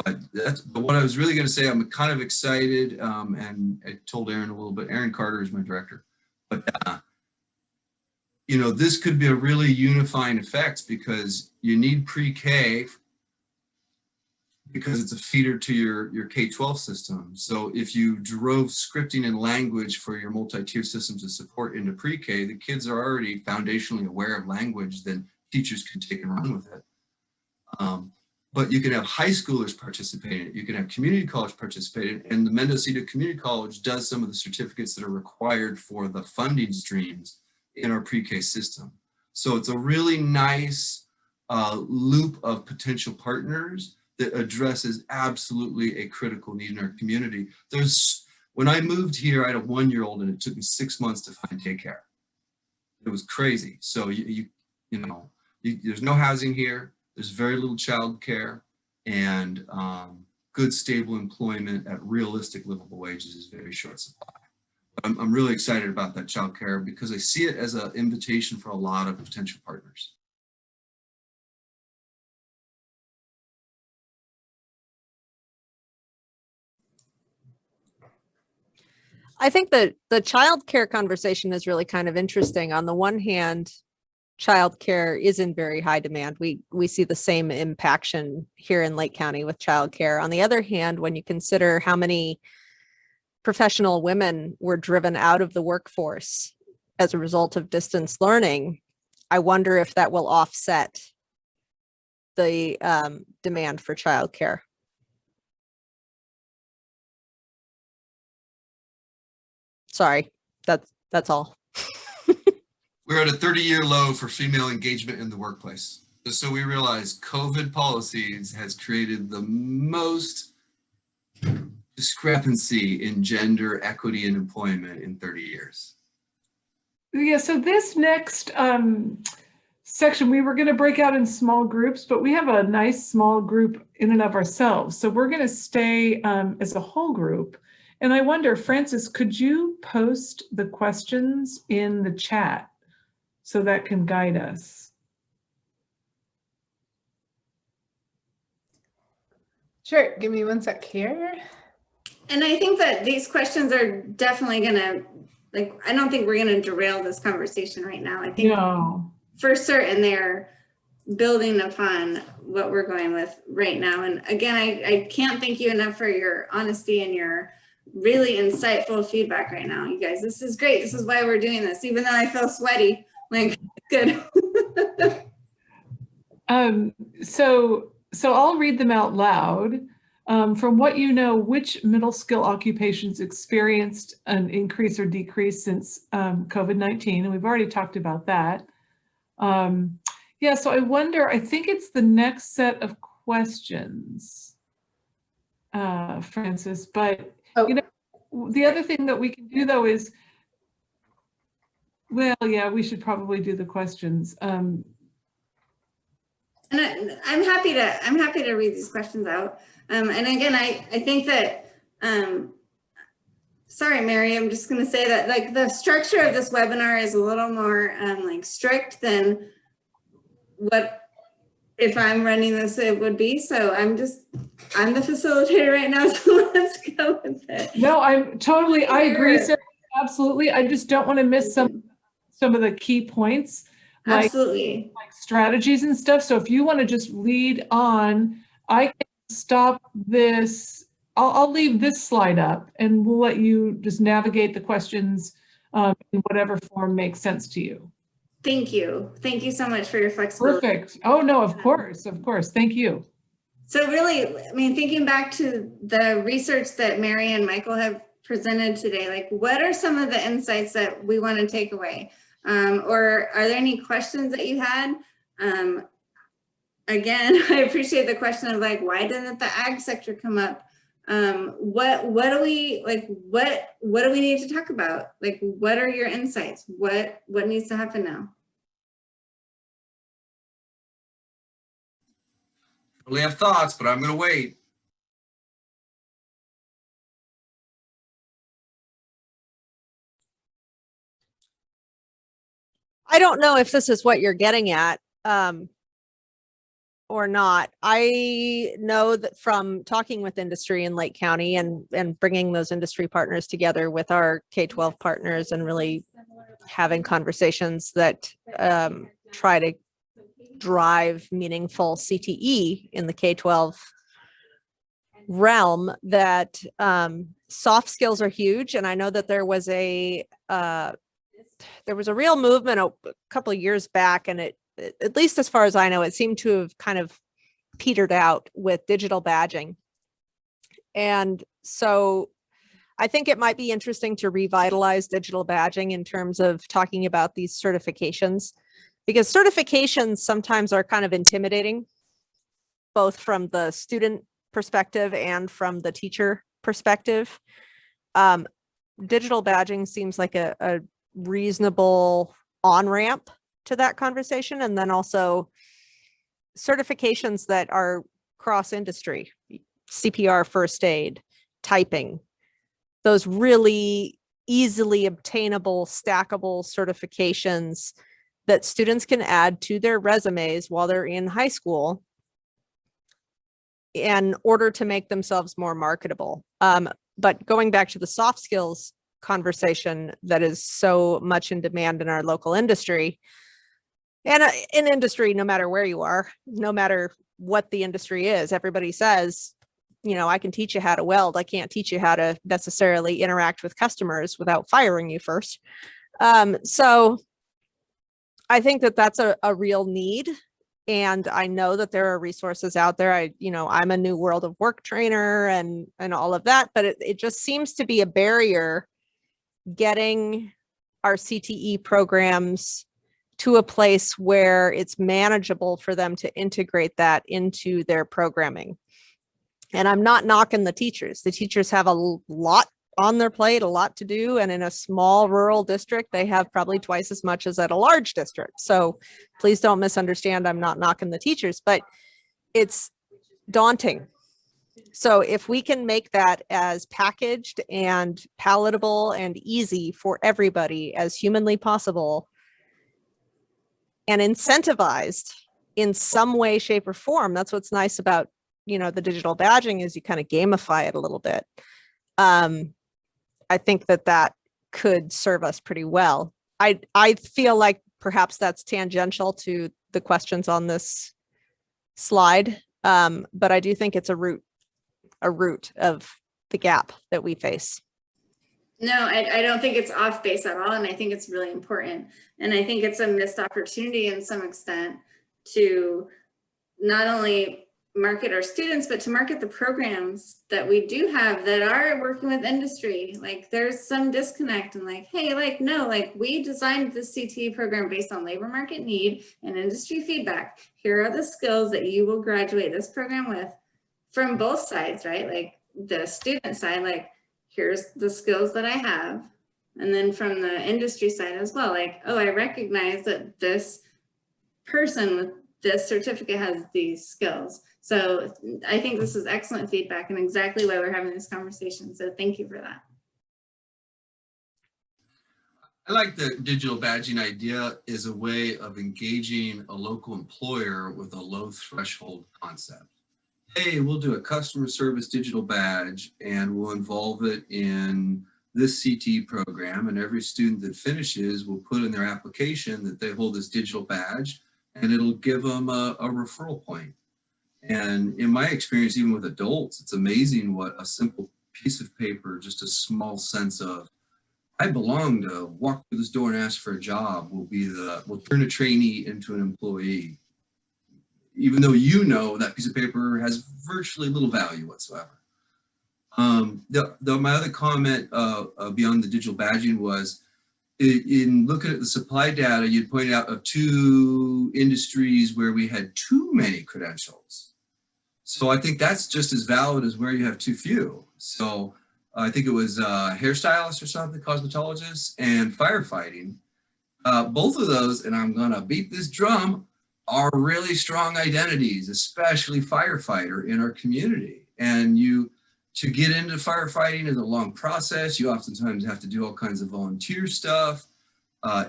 But what I was really going to say, I'm kind of excited, and I told Aaron a little bit. Aaron Carter is my director, but this could be a really unifying effect because you need pre-K because it's a feeder to your K-12 system. So if you drove scripting and language for your multi-tier systems of support into pre-K, the kids are already foundationally aware of language, then teachers can take and run with it. But you can have high schoolers participate in it. You can have community college participate in it. And the Mendocino Community College does some of the certificates that are required for the funding streams in our pre-K system. So it's a really nice loop of potential partners that addresses absolutely a critical need in our community. When I moved here, I had a 1-year-old and it took me 6 months to find daycare. It was crazy. So there's no housing here. There's very little child care, and good stable employment at realistic livable wages is very short supply. I'm really excited about that child care because I see it as an invitation for a lot of potential partners. I think that the child care conversation is really kind of interesting. On the one hand, childcare is in very high demand. We see the same impaction here in Lake County with childcare. On the other hand, when you consider how many professional women were driven out of the workforce as a result of distance learning, I wonder if that will offset the demand for childcare. Sorry, that's all. We're at a 30-year low for female engagement in the workplace. So we realize COVID policies has created the most discrepancy in gender equity and employment in 30 years. Yeah, so this next section, we were going to break out in small groups, but we have a nice small group in and of ourselves. So we're going to stay as a whole group. And I wonder, Francis, could you post the questions in the chat so that can guide us? Sure, give me 1 sec here. And I think that these questions are definitely gonna, I don't think we're gonna derail this conversation right now. I think No. For certain they're building upon what we're going with right now. And again, I can't thank you enough for your honesty and your really insightful feedback right now, you guys. This is great. This is why we're doing this, even though I feel sweaty. Good. So I'll read them out loud. From what you know, which middle skill occupations experienced an increase or decrease since COVID-19? And we've already talked about that. Yeah, so I wonder, I think it's the next set of questions, Francis, but the other thing that we can do though is, well, yeah, we should probably do the questions. And I'm happy to read these questions out. And again, I think that, sorry, Mary, I'm just going to say that the structure of this webinar is a little more strict than what if I'm running this, it would be. So I'm the facilitator right now. So let's go with it. No, I agree, Sarah, absolutely. I just don't want to miss some of the key points, like strategies and stuff. So if you want to just lead on, I can stop this. I'll leave this slide up and we'll let you just navigate the questions in whatever form makes sense to you. Thank you. Thank you so much for your flexibility. Perfect. Oh, no, of course. Thank you. So really, I mean, thinking back to the research that Mary and Michael have presented today, like what are some of the insights that we want to take away? Or are there any questions that you had? Again, I appreciate the question of like, why didn't the ag sector come up? What do we like? What do we need to talk about? Like, what are your insights? What needs to happen now? I really have thoughts, but I'm going to wait. I don't know if this is what you're getting at or not. I know that from talking with industry in Lake County and bringing those industry partners together with our K-12 partners and really having conversations that try to drive meaningful CTE in the K-12 realm, that soft skills are huge. And I know that there was a real movement a couple of years back, and it, at least as far as I know, it seemed to have kind of petered out with digital badging. And so I think it might be interesting to revitalize digital badging in terms of talking about these certifications, because certifications sometimes are kind of intimidating, both from the student perspective and from the teacher perspective. Digital badging seems like a reasonable on-ramp to that conversation. And then also certifications that are cross-industry, CPR, first aid, typing, those really easily obtainable, stackable certifications that students can add to their resumes while they're in high school in order to make themselves more marketable. But going back to the soft skills conversation that is so much in demand in our local industry, and in industry, no matter where you are, no matter what the industry is, everybody says, you know, I can teach you how to weld. I can't teach you how to necessarily interact with customers without firing you first. So I think that that's a real need. And I know that there are resources out there. I'm a new world of work trainer and all of that, but it just seems to be a barrier getting our CTE programs to a place where it's manageable for them to integrate that into their programming. And I'm not knocking the teachers. The teachers have a lot on their plate, a lot to do. And in a small rural district, they have probably twice as much as at a large district. So please don't misunderstand. I'm not knocking the teachers, but it's daunting. So if we can make that as packaged and palatable and easy for everybody as humanly possible, and incentivized in some way, shape, or form, that's what's nice about, the digital badging, is you kind of gamify it a little bit. I think that could serve us pretty well. I feel like perhaps that's tangential to the questions on this slide, but I do think it's a root of the gap that we face. No, I don't think it's off base at all. And I think it's really important. And I think it's a missed opportunity in some extent to not only market our students, but to market the programs that we do have that are working with industry. Like there's some disconnect and like, hey, like, no, like we designed this CTE program based on labor market need and industry feedback. Here are the skills that you will graduate this program with, from both sides, right? Like the student side, like, here's the skills that I have. And then from the industry side as well, like, oh, I recognize that this person with this certificate has these skills. So I think this is excellent feedback and exactly why we're having this conversation. So thank you for that. I like the digital badging idea as a way of engaging a local employer with a low threshold concept. Hey, we'll do a customer service digital badge and we'll involve it in this CTE program, and every student that finishes will put in their application that they hold this digital badge, and it'll give them a referral point. And in my experience, even with adults, it's amazing what a simple piece of paper, just a small sense of, I belong to walk through this door and ask for a job, will turn a trainee into an employee. Even though you know that piece of paper has virtually little value whatsoever. My other comment beyond the digital badging was, in looking at the supply data, you'd pointed out of 2 industries where we had too many credentials. So I think that's just as valid as where you have too few. So I think it was hairstylists or something, cosmetologists, and firefighting. Both of those, and I'm gonna beat this drum, are really strong identities, especially firefighter in our community. And to get into firefighting is a long process. You oftentimes have to do all kinds of volunteer stuff.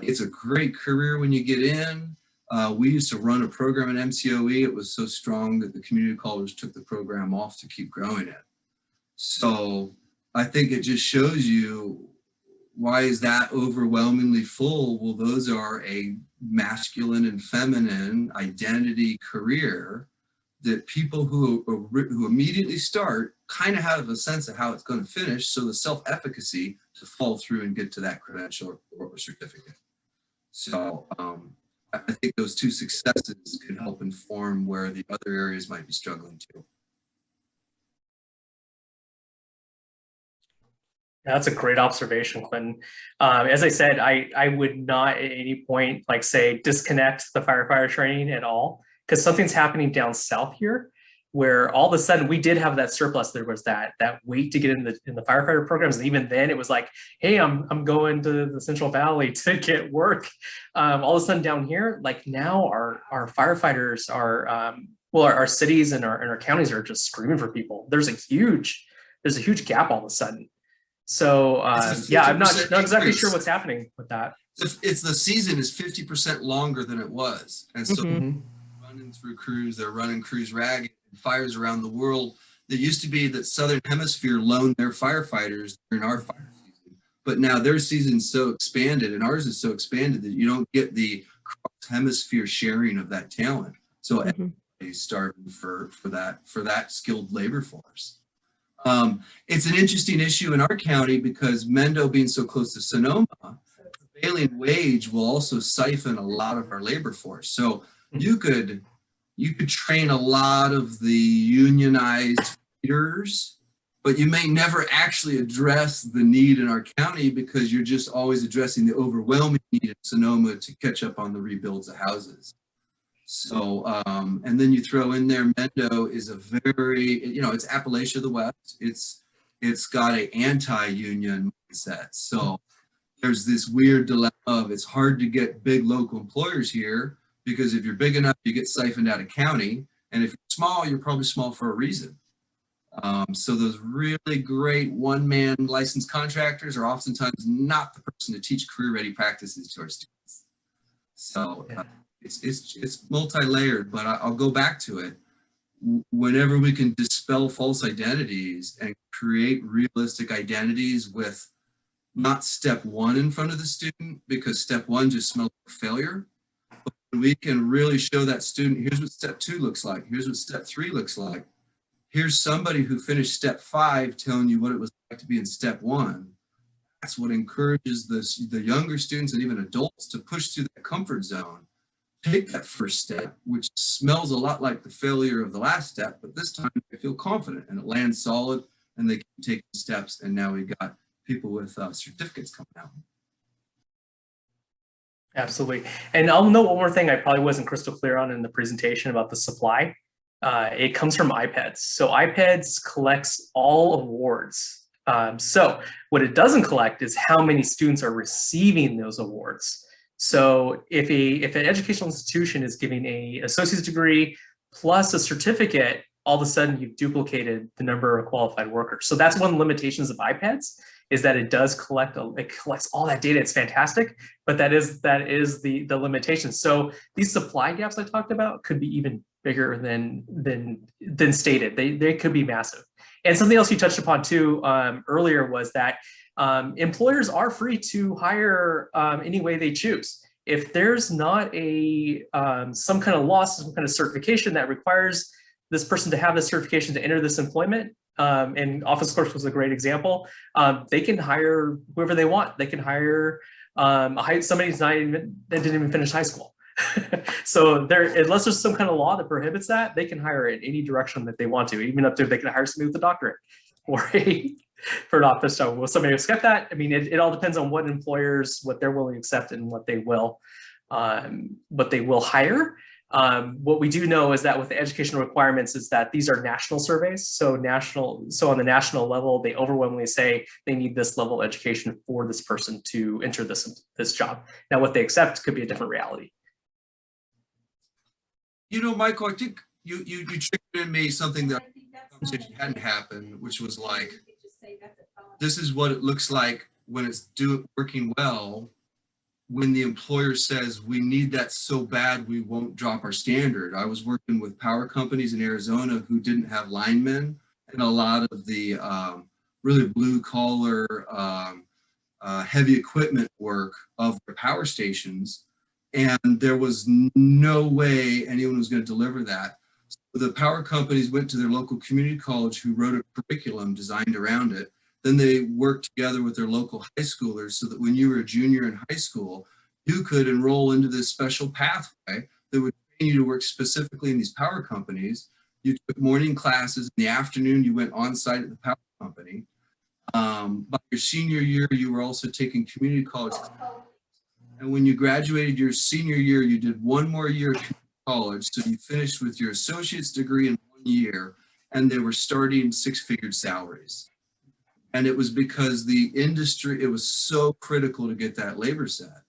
It's a great career when you get in. We used to run a program at MCOE. It was so strong that the community colleges took the program off to keep growing it. So I think it just shows you, why is that overwhelmingly full? Well, those are a masculine and feminine identity career that people who immediately start kind of have a sense of how it's going to finish. So the self-efficacy to fall through and get to that credential or certificate. So I think those 2 successes could help inform where the other areas might be struggling too. That's a great observation, Clinton. As I said, I would not at any point say disconnect the firefighter training at all, because something's happening down south here where all of a sudden we did have that surplus. There was that wait to get in the firefighter programs, and even then it was like, hey, I'm going to the Central Valley to get work. All of a sudden down here, now our firefighters are our cities and our counties are just screaming for people. There's a huge gap all of a sudden. So yeah, I'm not exactly sure what's happening with that. It's the season is 50% longer than it was. And so running through crews, they're running crews ragged, and fires around the world. There used to be that Southern Hemisphere loaned their firefighters during our fire season, but now their season's so expanded and ours is so expanded that you don't get the cross hemisphere sharing of that talent. So everybody's starving for that skilled labor force. It's an interesting issue in our county because Mendo being so close to Sonoma, the prevailing wage will also siphon a lot of our labor force. So you could train a lot of the unionized leaders, but you may never actually address the need in our county because you're just always addressing the overwhelming need in Sonoma to catch up on the rebuilds of houses. So, and then you throw in there, Mendo is a very, it's Appalachia of the West. It's got an anti-union mindset. So there's this weird dilemma of it's hard to get big local employers here because if you're big enough, you get siphoned out of county. And if you're small, you're probably small for a reason. So those really great one-man licensed contractors are oftentimes not the person to teach career-ready practices to our students. So it's multi-layered, but I'll go back to it. Whenever we can dispel false identities and create realistic identities with not step 1 in front of the student, because step 1 just smells like failure. But we can really show that student, here's what step 2 looks like. Here's what step 3 looks like. Here's somebody who finished step 5 telling you what it was like to be in step 1. That's what encourages the younger students and even adults to push through that comfort zone. Take that first step, which smells a lot like the failure of the last step, but this time they feel confident and it lands solid and they keep taking steps. And now we've got people with certificates coming out. Absolutely. And I'll note one more thing I probably wasn't crystal clear on in the presentation about the supply. It comes from iPads. So iPads collects all awards. So what it doesn't collect is how many students are receiving those awards. So if an educational institution is giving an associate's degree plus a certificate, all of a sudden you've duplicated the number of qualified workers. So that's one of the limitations of iPads, is that it does it collects all that data. It's fantastic, but that is the limitation. So these supply gaps I talked about could be even bigger than stated. They could be massive. And something else you touched upon too earlier was that employers are free to hire any way they choose. If there's not some kind of law, some kind of certification that requires this person to have this certification to enter this employment, and Office Clerks was a great example, they can hire whoever they want. They can hire somebody that didn't even finish high school. So unless there's some kind of law that prohibits that, they can hire in any direction that they want to, even up to they can hire somebody with a doctorate or for an office. So will somebody accept that? I mean, it all depends on what employers, what they're willing to accept and what they will hire. What we do know is that with the educational requirements is that these are national surveys. So on the national level, they overwhelmingly say they need this level of education for this person to enter this job. Now, what they accept could be a different reality. You know, Michael, I think you triggered in me something that hadn't happened, which was like, this is what it looks like when it's working well, when the employer says, we need that so bad, we won't drop our standard. I was working with power companies in Arizona who didn't have linemen, and a lot of the really blue collar, heavy equipment work of their power stations. And there was no way anyone was going to deliver that. So the power companies went to their local community college who wrote a curriculum designed around it. Then they worked together with their local high schoolers so that when you were a junior in high school, you could enroll into this special pathway that would train you to work specifically in these power companies. You took morning classes. In the afternoon, you went on site at the power company. By your senior year, you were also taking community college. And when you graduated your senior year, you did one more year of college. So you finished with your associate's degree in 1 year, and they were starting six-figure salaries. And it was because the industry, it was so critical to get that labor set.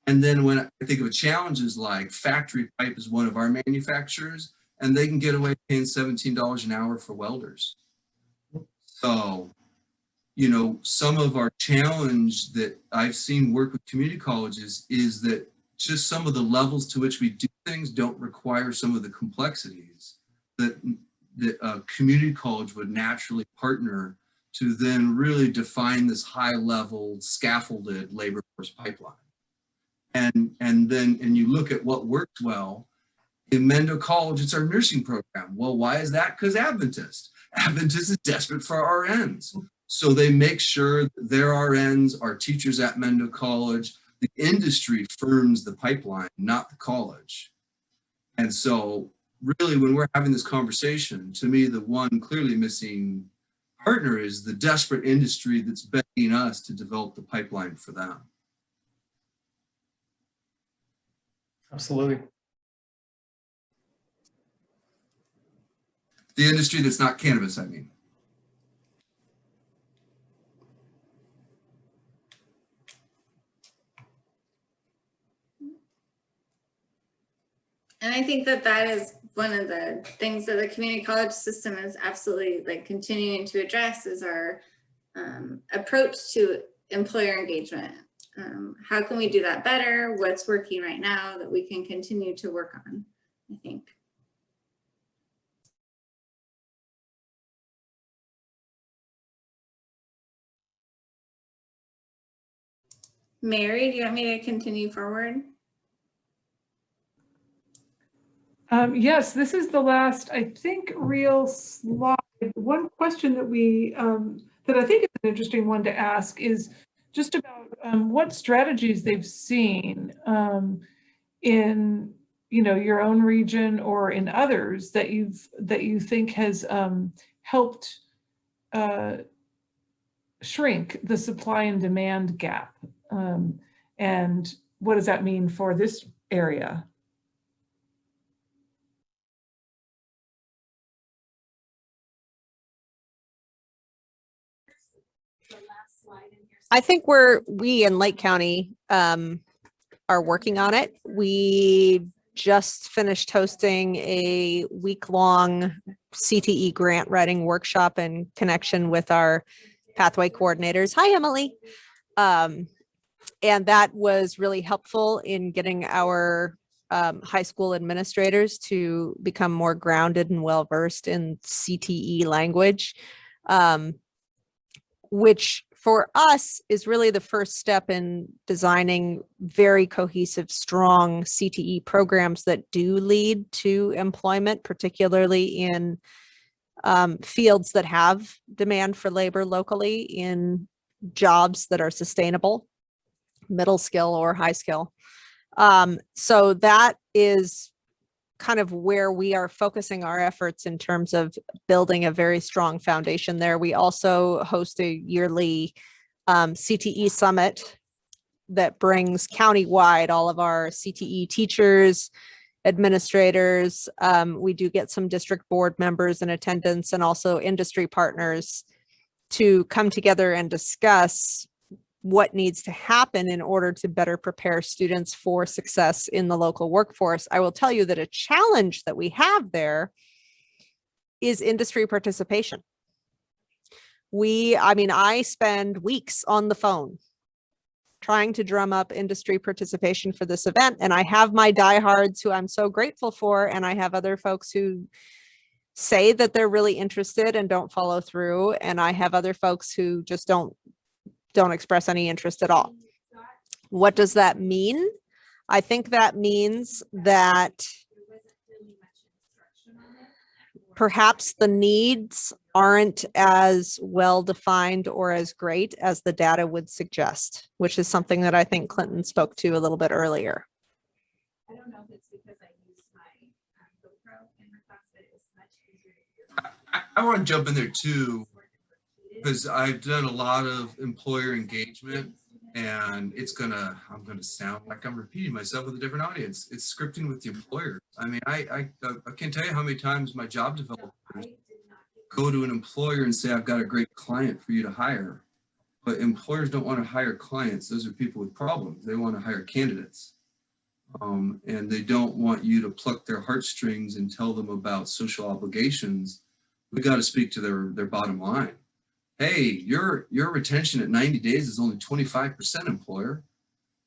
And then when I think of challenges like Factory Pipe is one of our manufacturers, and they can get away paying $17 an hour for welders. So, you know, some of our challenge that I've seen work with community colleges is that just some of the levels to which we do things don't require some of the complexities that a community college would naturally partner to then really define this high level scaffolded labor force pipeline. And you look at what works well. In Mendo College, it's our nursing program. Well, why is that? Because Adventist is desperate for RNs. So they make sure that their RNs are teachers at Mendo College. The industry firms the pipeline, not the college. And so really when we're having this conversation, to me, the one clearly missing partner is the desperate industry that's begging us to develop the pipeline for them. Absolutely. The industry that's not cannabis, I mean. And I think that is one of the things that the community college system is absolutely like continuing to address is our approach to employer engagement. How can we do that better? What's working right now that we can continue to work on, I think. Mary, do you want me to continue forward? Yes, this is the last, I think, real slide. One question that that I think is an interesting one to ask is just about what strategies they've seen in your own region or in others that you think has helped shrink the supply and demand gap, and what does that mean for this area? I think we in Lake County are working on it. We just finished hosting a week-long CTE grant writing workshop in connection with our pathway coordinators. Hi, Emily. And that was really helpful in getting our high school administrators to become more grounded and well-versed in CTE language, which for us is really the first step in designing very cohesive, strong CTE programs that do lead to employment, particularly in fields that have demand for labor locally, in jobs that are sustainable, middle skill or high skill. So that is kind of where we are focusing our efforts in terms of building a very strong foundation there. We also host a yearly CTE summit that brings countywide all of our CTE teachers, administrators. We do get some district board members in attendance and also industry partners to come together and discuss what needs to happen in order to better prepare students for success in the local workforce. I will tell you that a challenge that we have there is industry participation. I spend weeks on the phone trying to drum up industry participation for this event. And I have my diehards who I'm so grateful for. And I have other folks who say that they're really interested and don't follow through. And I have other folks who just don't express any interest at all. What does that mean? I think that means that perhaps the needs aren't as well defined or as great as the data would suggest, which is something that I think Clinton spoke to a little bit earlier. I don't know if it's because I use my GoPro in the class, but it was much easier to do. I want to jump in there too, because I've done a lot of employer engagement, and I'm gonna sound like I'm repeating myself with a different audience. It's scripting with the employer. I mean, I can't tell you how many times my job developers go to an employer and say, I've got a great client for you to hire. But employers don't want to hire clients. Those are people with problems. They want to hire candidates. And they don't want you to pluck their heartstrings and tell them about social obligations. We got to speak to their bottom line. Hey, your retention at 90 days is only 25%, employer.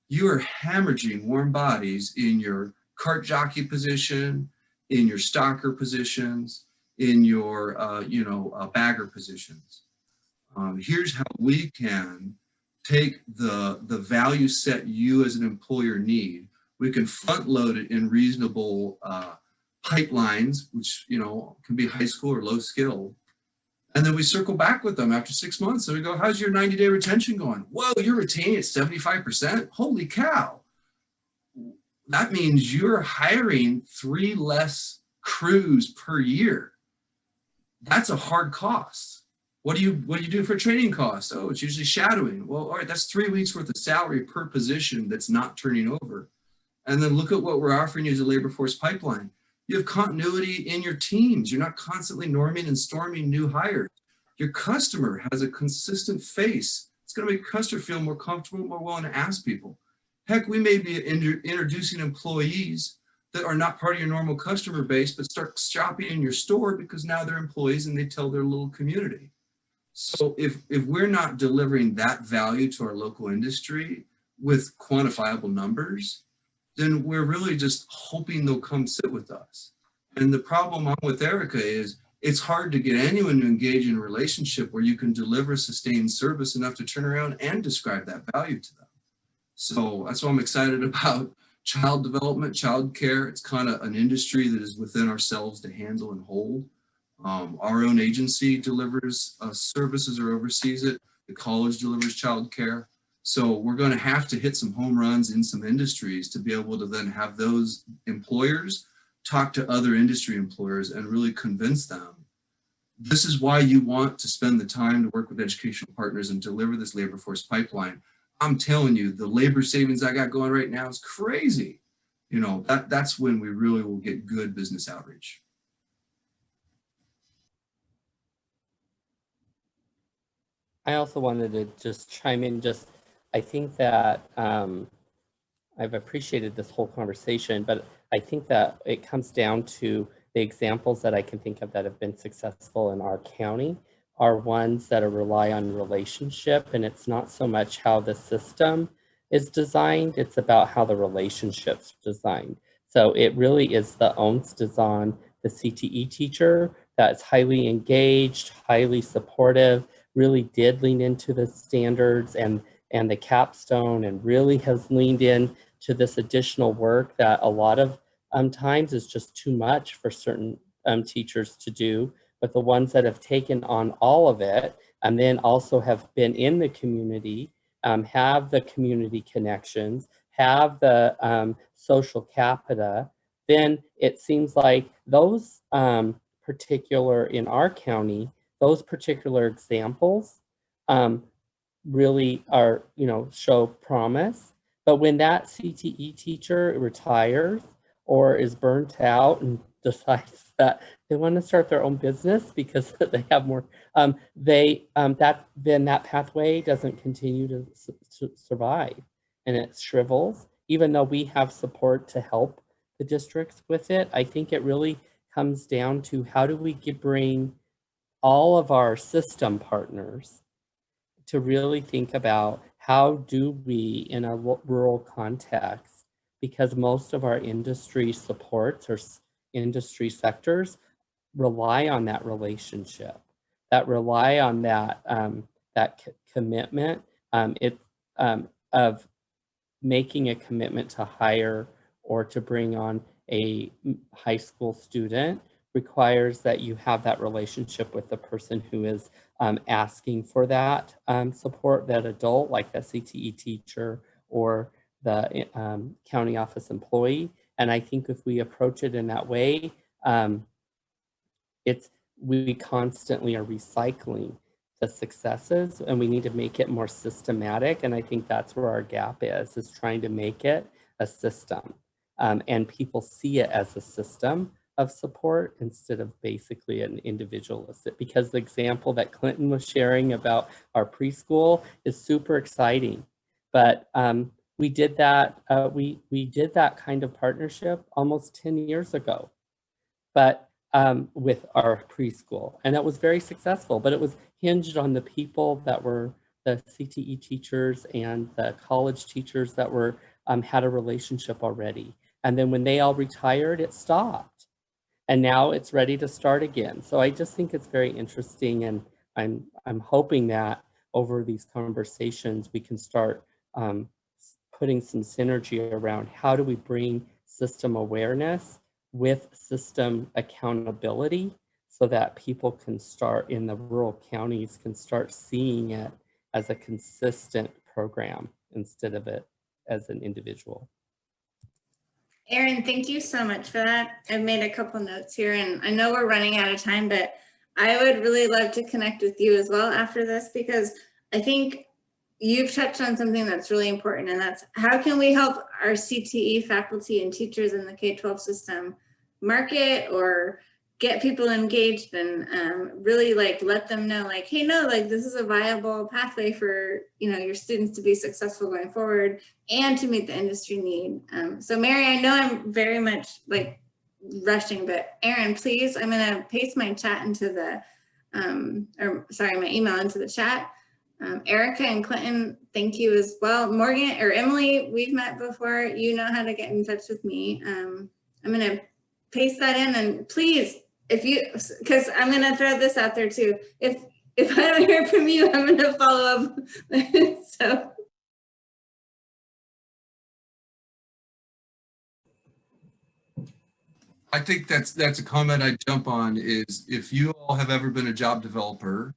You are hemorrhaging warm bodies in your cart jockey position, in your stalker positions, in your bagger positions. Here's how we can take the value set you as an employer need. We can front load it in reasonable pipelines, which can be high school or low skill. And then we circle back with them after 6 months and we go, how's your 90-day retention going? Whoa, you're retaining at 75%? Holy cow. That means you're hiring 3 less crews per year. That's a hard cost. What do you do for training costs? Oh, it's usually shadowing. Well, all right, that's 3 weeks worth of salary per position that's not turning over. And then look at what we're offering you as a labor force pipeline. You have continuity in your teams. You're not constantly norming and storming new hires. Your customer has a consistent face. It's going to make your customer feel more comfortable, more willing to ask people. Heck, we may be introducing employees that are not part of your normal customer base, but start shopping in your store because now they're employees and they tell their little community. So if we're not delivering that value to our local industry with quantifiable numbers, then we're really just hoping they'll come sit with us. And the problem I'm with Erica is it's hard to get anyone to engage in a relationship where you can deliver sustained service enough to turn around and describe that value to them. So that's why I'm excited about child development, child care. It's kind of an industry that is within ourselves to handle and hold. Our own agency delivers services or oversees it. The college delivers child care. So we're going to have to hit some home runs in some industries to be able to then have those employers talk to other industry employers and really convince them. This is why you want to spend the time to work with educational partners and deliver this labor force pipeline. I'm telling you, the labor savings I got going right now is crazy. That's when we really will get good business outreach. I also wanted to just chime in. I think that I've appreciated this whole conversation, but I think that it comes down to the examples that I can think of that have been successful in our county are ones that rely on relationship, and it's not so much how the system is designed, it's about how the relationship's designed. So it really is the onus is on the CTE teacher that's highly engaged, highly supportive, really did lean into the standards and the capstone, and really has leaned in to this additional work that a lot of times is just too much for certain teachers to do. But the ones that have taken on all of it and then also have been in the community, have the community connections, have the social capita, then it seems like those particular, in our county, those particular examples really are, show promise. But when that CTE teacher retires or is burnt out and decides that they want to start their own business because they have more, then that pathway doesn't continue to survive, and it shrivels. Even though we have support to help the districts with it, I think it really comes down to how do we bring all of our system partners to really think about how do we, in a rural context, because most of our industry supports or industry sectors rely on that relationship, that rely on that commitment of making a commitment to hire or to bring on a high school student requires that you have that relationship with the person who is asking for that support, that adult, like the CTE teacher or the county office employee. And I think if we approach it in that way, we constantly are recycling the successes, and we need to make it more systematic. And I think that's where our gap is trying to make it a system, and people see it as a system of support instead of basically an individualistic. Because the example that Clinton was sharing about our preschool is super exciting, but we did that. We did that kind of partnership almost 10 years ago, but with our preschool, and that was very successful. But it was hinged on the people that were the CTE teachers and the college teachers that were had a relationship already. And then when they all retired, it stopped. And now it's ready to start again. So I just think it's very interesting, and I'm hoping that over these conversations we can start putting some synergy around how do we bring system awareness with system accountability so that people can start in the rural counties can start seeing it as a consistent program instead of it as an individual. Erin, thank you so much for that. I've made a couple notes here, and I know we're running out of time, but I would really love to connect with you as well after this, because I think you've touched on something that's really important, and that's how can we help our CTE faculty and teachers in the K-12 system market or get people engaged and really like let them know like, hey, no, like this is a viable pathway for, your students to be successful going forward and to meet the industry need. So Mary, I know I'm very much like rushing, but Erin, please, I'm gonna paste my chat into the, my email into the chat. Erica and Clinton, thank you as well. Morgan or Emily, we've met before. You know how to get in touch with me. I'm gonna paste that in, and please, because I'm gonna throw this out there too. If I don't hear from you, I'm gonna follow up. So. I think that's a comment I jump on is if you all have ever been a job developer,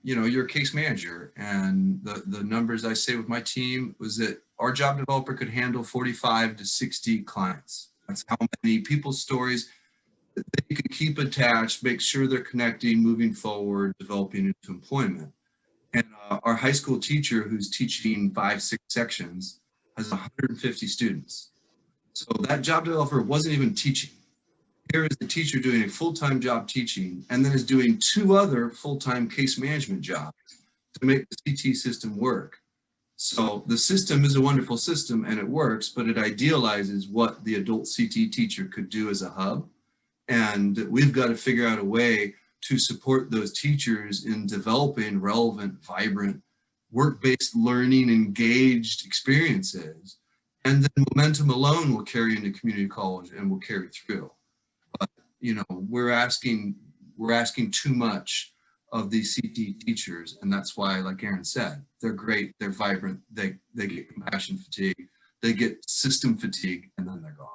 you're a case manager, and the numbers I say with my team was that our job developer could handle 45 to 60 clients. That's how many people's stories that they can keep attached, make sure they're connecting, moving forward, developing into employment. And our high school teacher who's teaching 5-6 sections has 150 students. So that job developer wasn't even teaching. Here is the teacher doing a full-time job teaching, and then is doing 2 other full-time case management jobs to make the CT system work. So the system is a wonderful system and it works, but it idealizes what the adult CT teacher could do as a hub. And we've got to figure out a way to support those teachers in developing relevant, vibrant, work-based learning, engaged experiences. And then momentum alone will carry into community college and will carry through. But, you know, we're asking too much of these CTE teachers, and that's why, like Aaron said, they're great, they're vibrant, they get compassion fatigue, they get system fatigue, and then they're gone.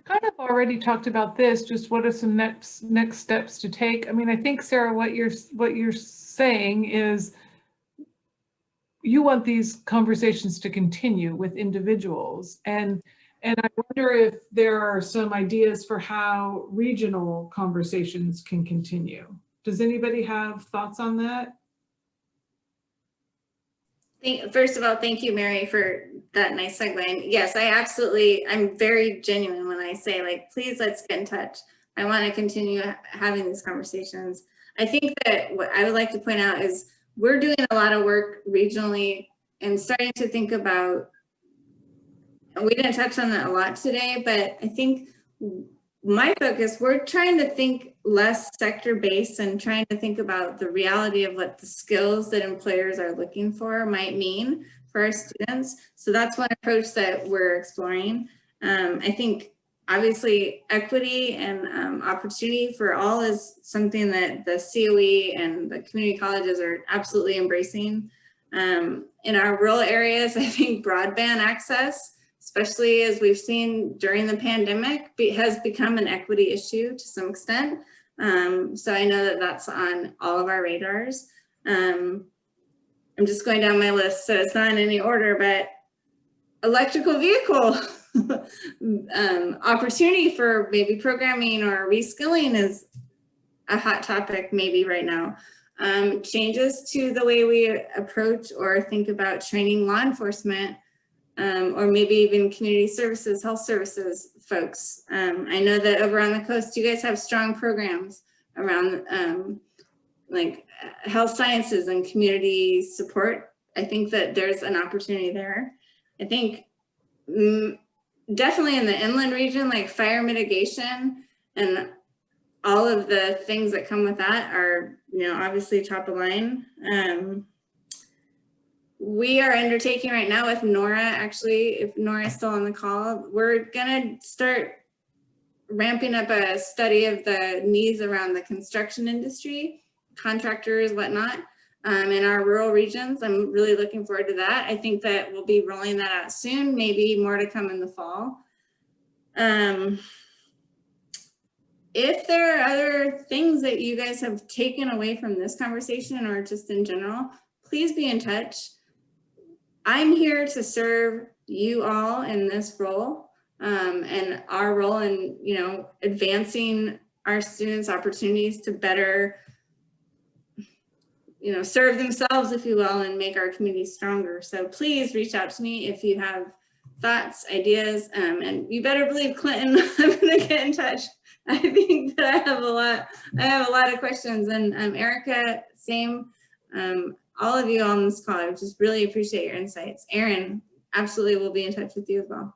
Kind of already talked about this, just what are some next steps to take? I mean, I think, Sarah, what you're saying is you want these conversations to continue with individuals, and I wonder if there are some ideas for how regional conversations can continue. Does anybody have thoughts on that? First of all, thank you, Mary, for that nice segue. And yes, I'm very genuine when I say, like, please let's get in touch. I want to continue having these conversations. I think that what I would like to point out is we're doing a lot of work regionally and starting to think about, and we didn't touch on that a lot today, but I think my focus, we're trying to think less sector-based and trying to think about the reality of what the skills that employers are looking for might mean for our students. So that's one approach that we're exploring. I think obviously equity and opportunity for all is something that the COE and the community colleges are absolutely embracing. In our rural areas, I think broadband access, especially as we've seen during the pandemic, has become an equity issue to some extent. So I know that that's on all of our radars. I'm just going down my list, so it's not in any order, but electrical vehicle opportunity for maybe programming or reskilling is a hot topic maybe right now. Changes to the way we approach or think about training law enforcement, or maybe even community services, health services folks. I know that over on the coast, you guys have strong programs around like health sciences and community support. I think that there's an opportunity there. I think definitely in the inland region, like fire mitigation and all of the things that come with that are, you know, obviously top of line. We are undertaking right now with Nora, actually, if Nora is still on the call, we're gonna start ramping up a study of the needs around the construction industry, contractors, whatnot, in our rural regions. I'm really looking forward to that. I think that we'll be rolling that out soon, maybe more to come in the fall. If there are other things that you guys have taken away from this conversation or just in general, please be in touch. I'm here to serve you all in this role, and our role in, you know, advancing our students' opportunities to better, you know, serve themselves, if you will, and make our community stronger. So please reach out to me if you have thoughts, ideas, and you better believe, Clinton, I'm gonna get in touch. I think that I have a lot of questions, and Erica, same. All of you on this call, I just really appreciate your insights. Aaron, absolutely, will be in touch with you as well.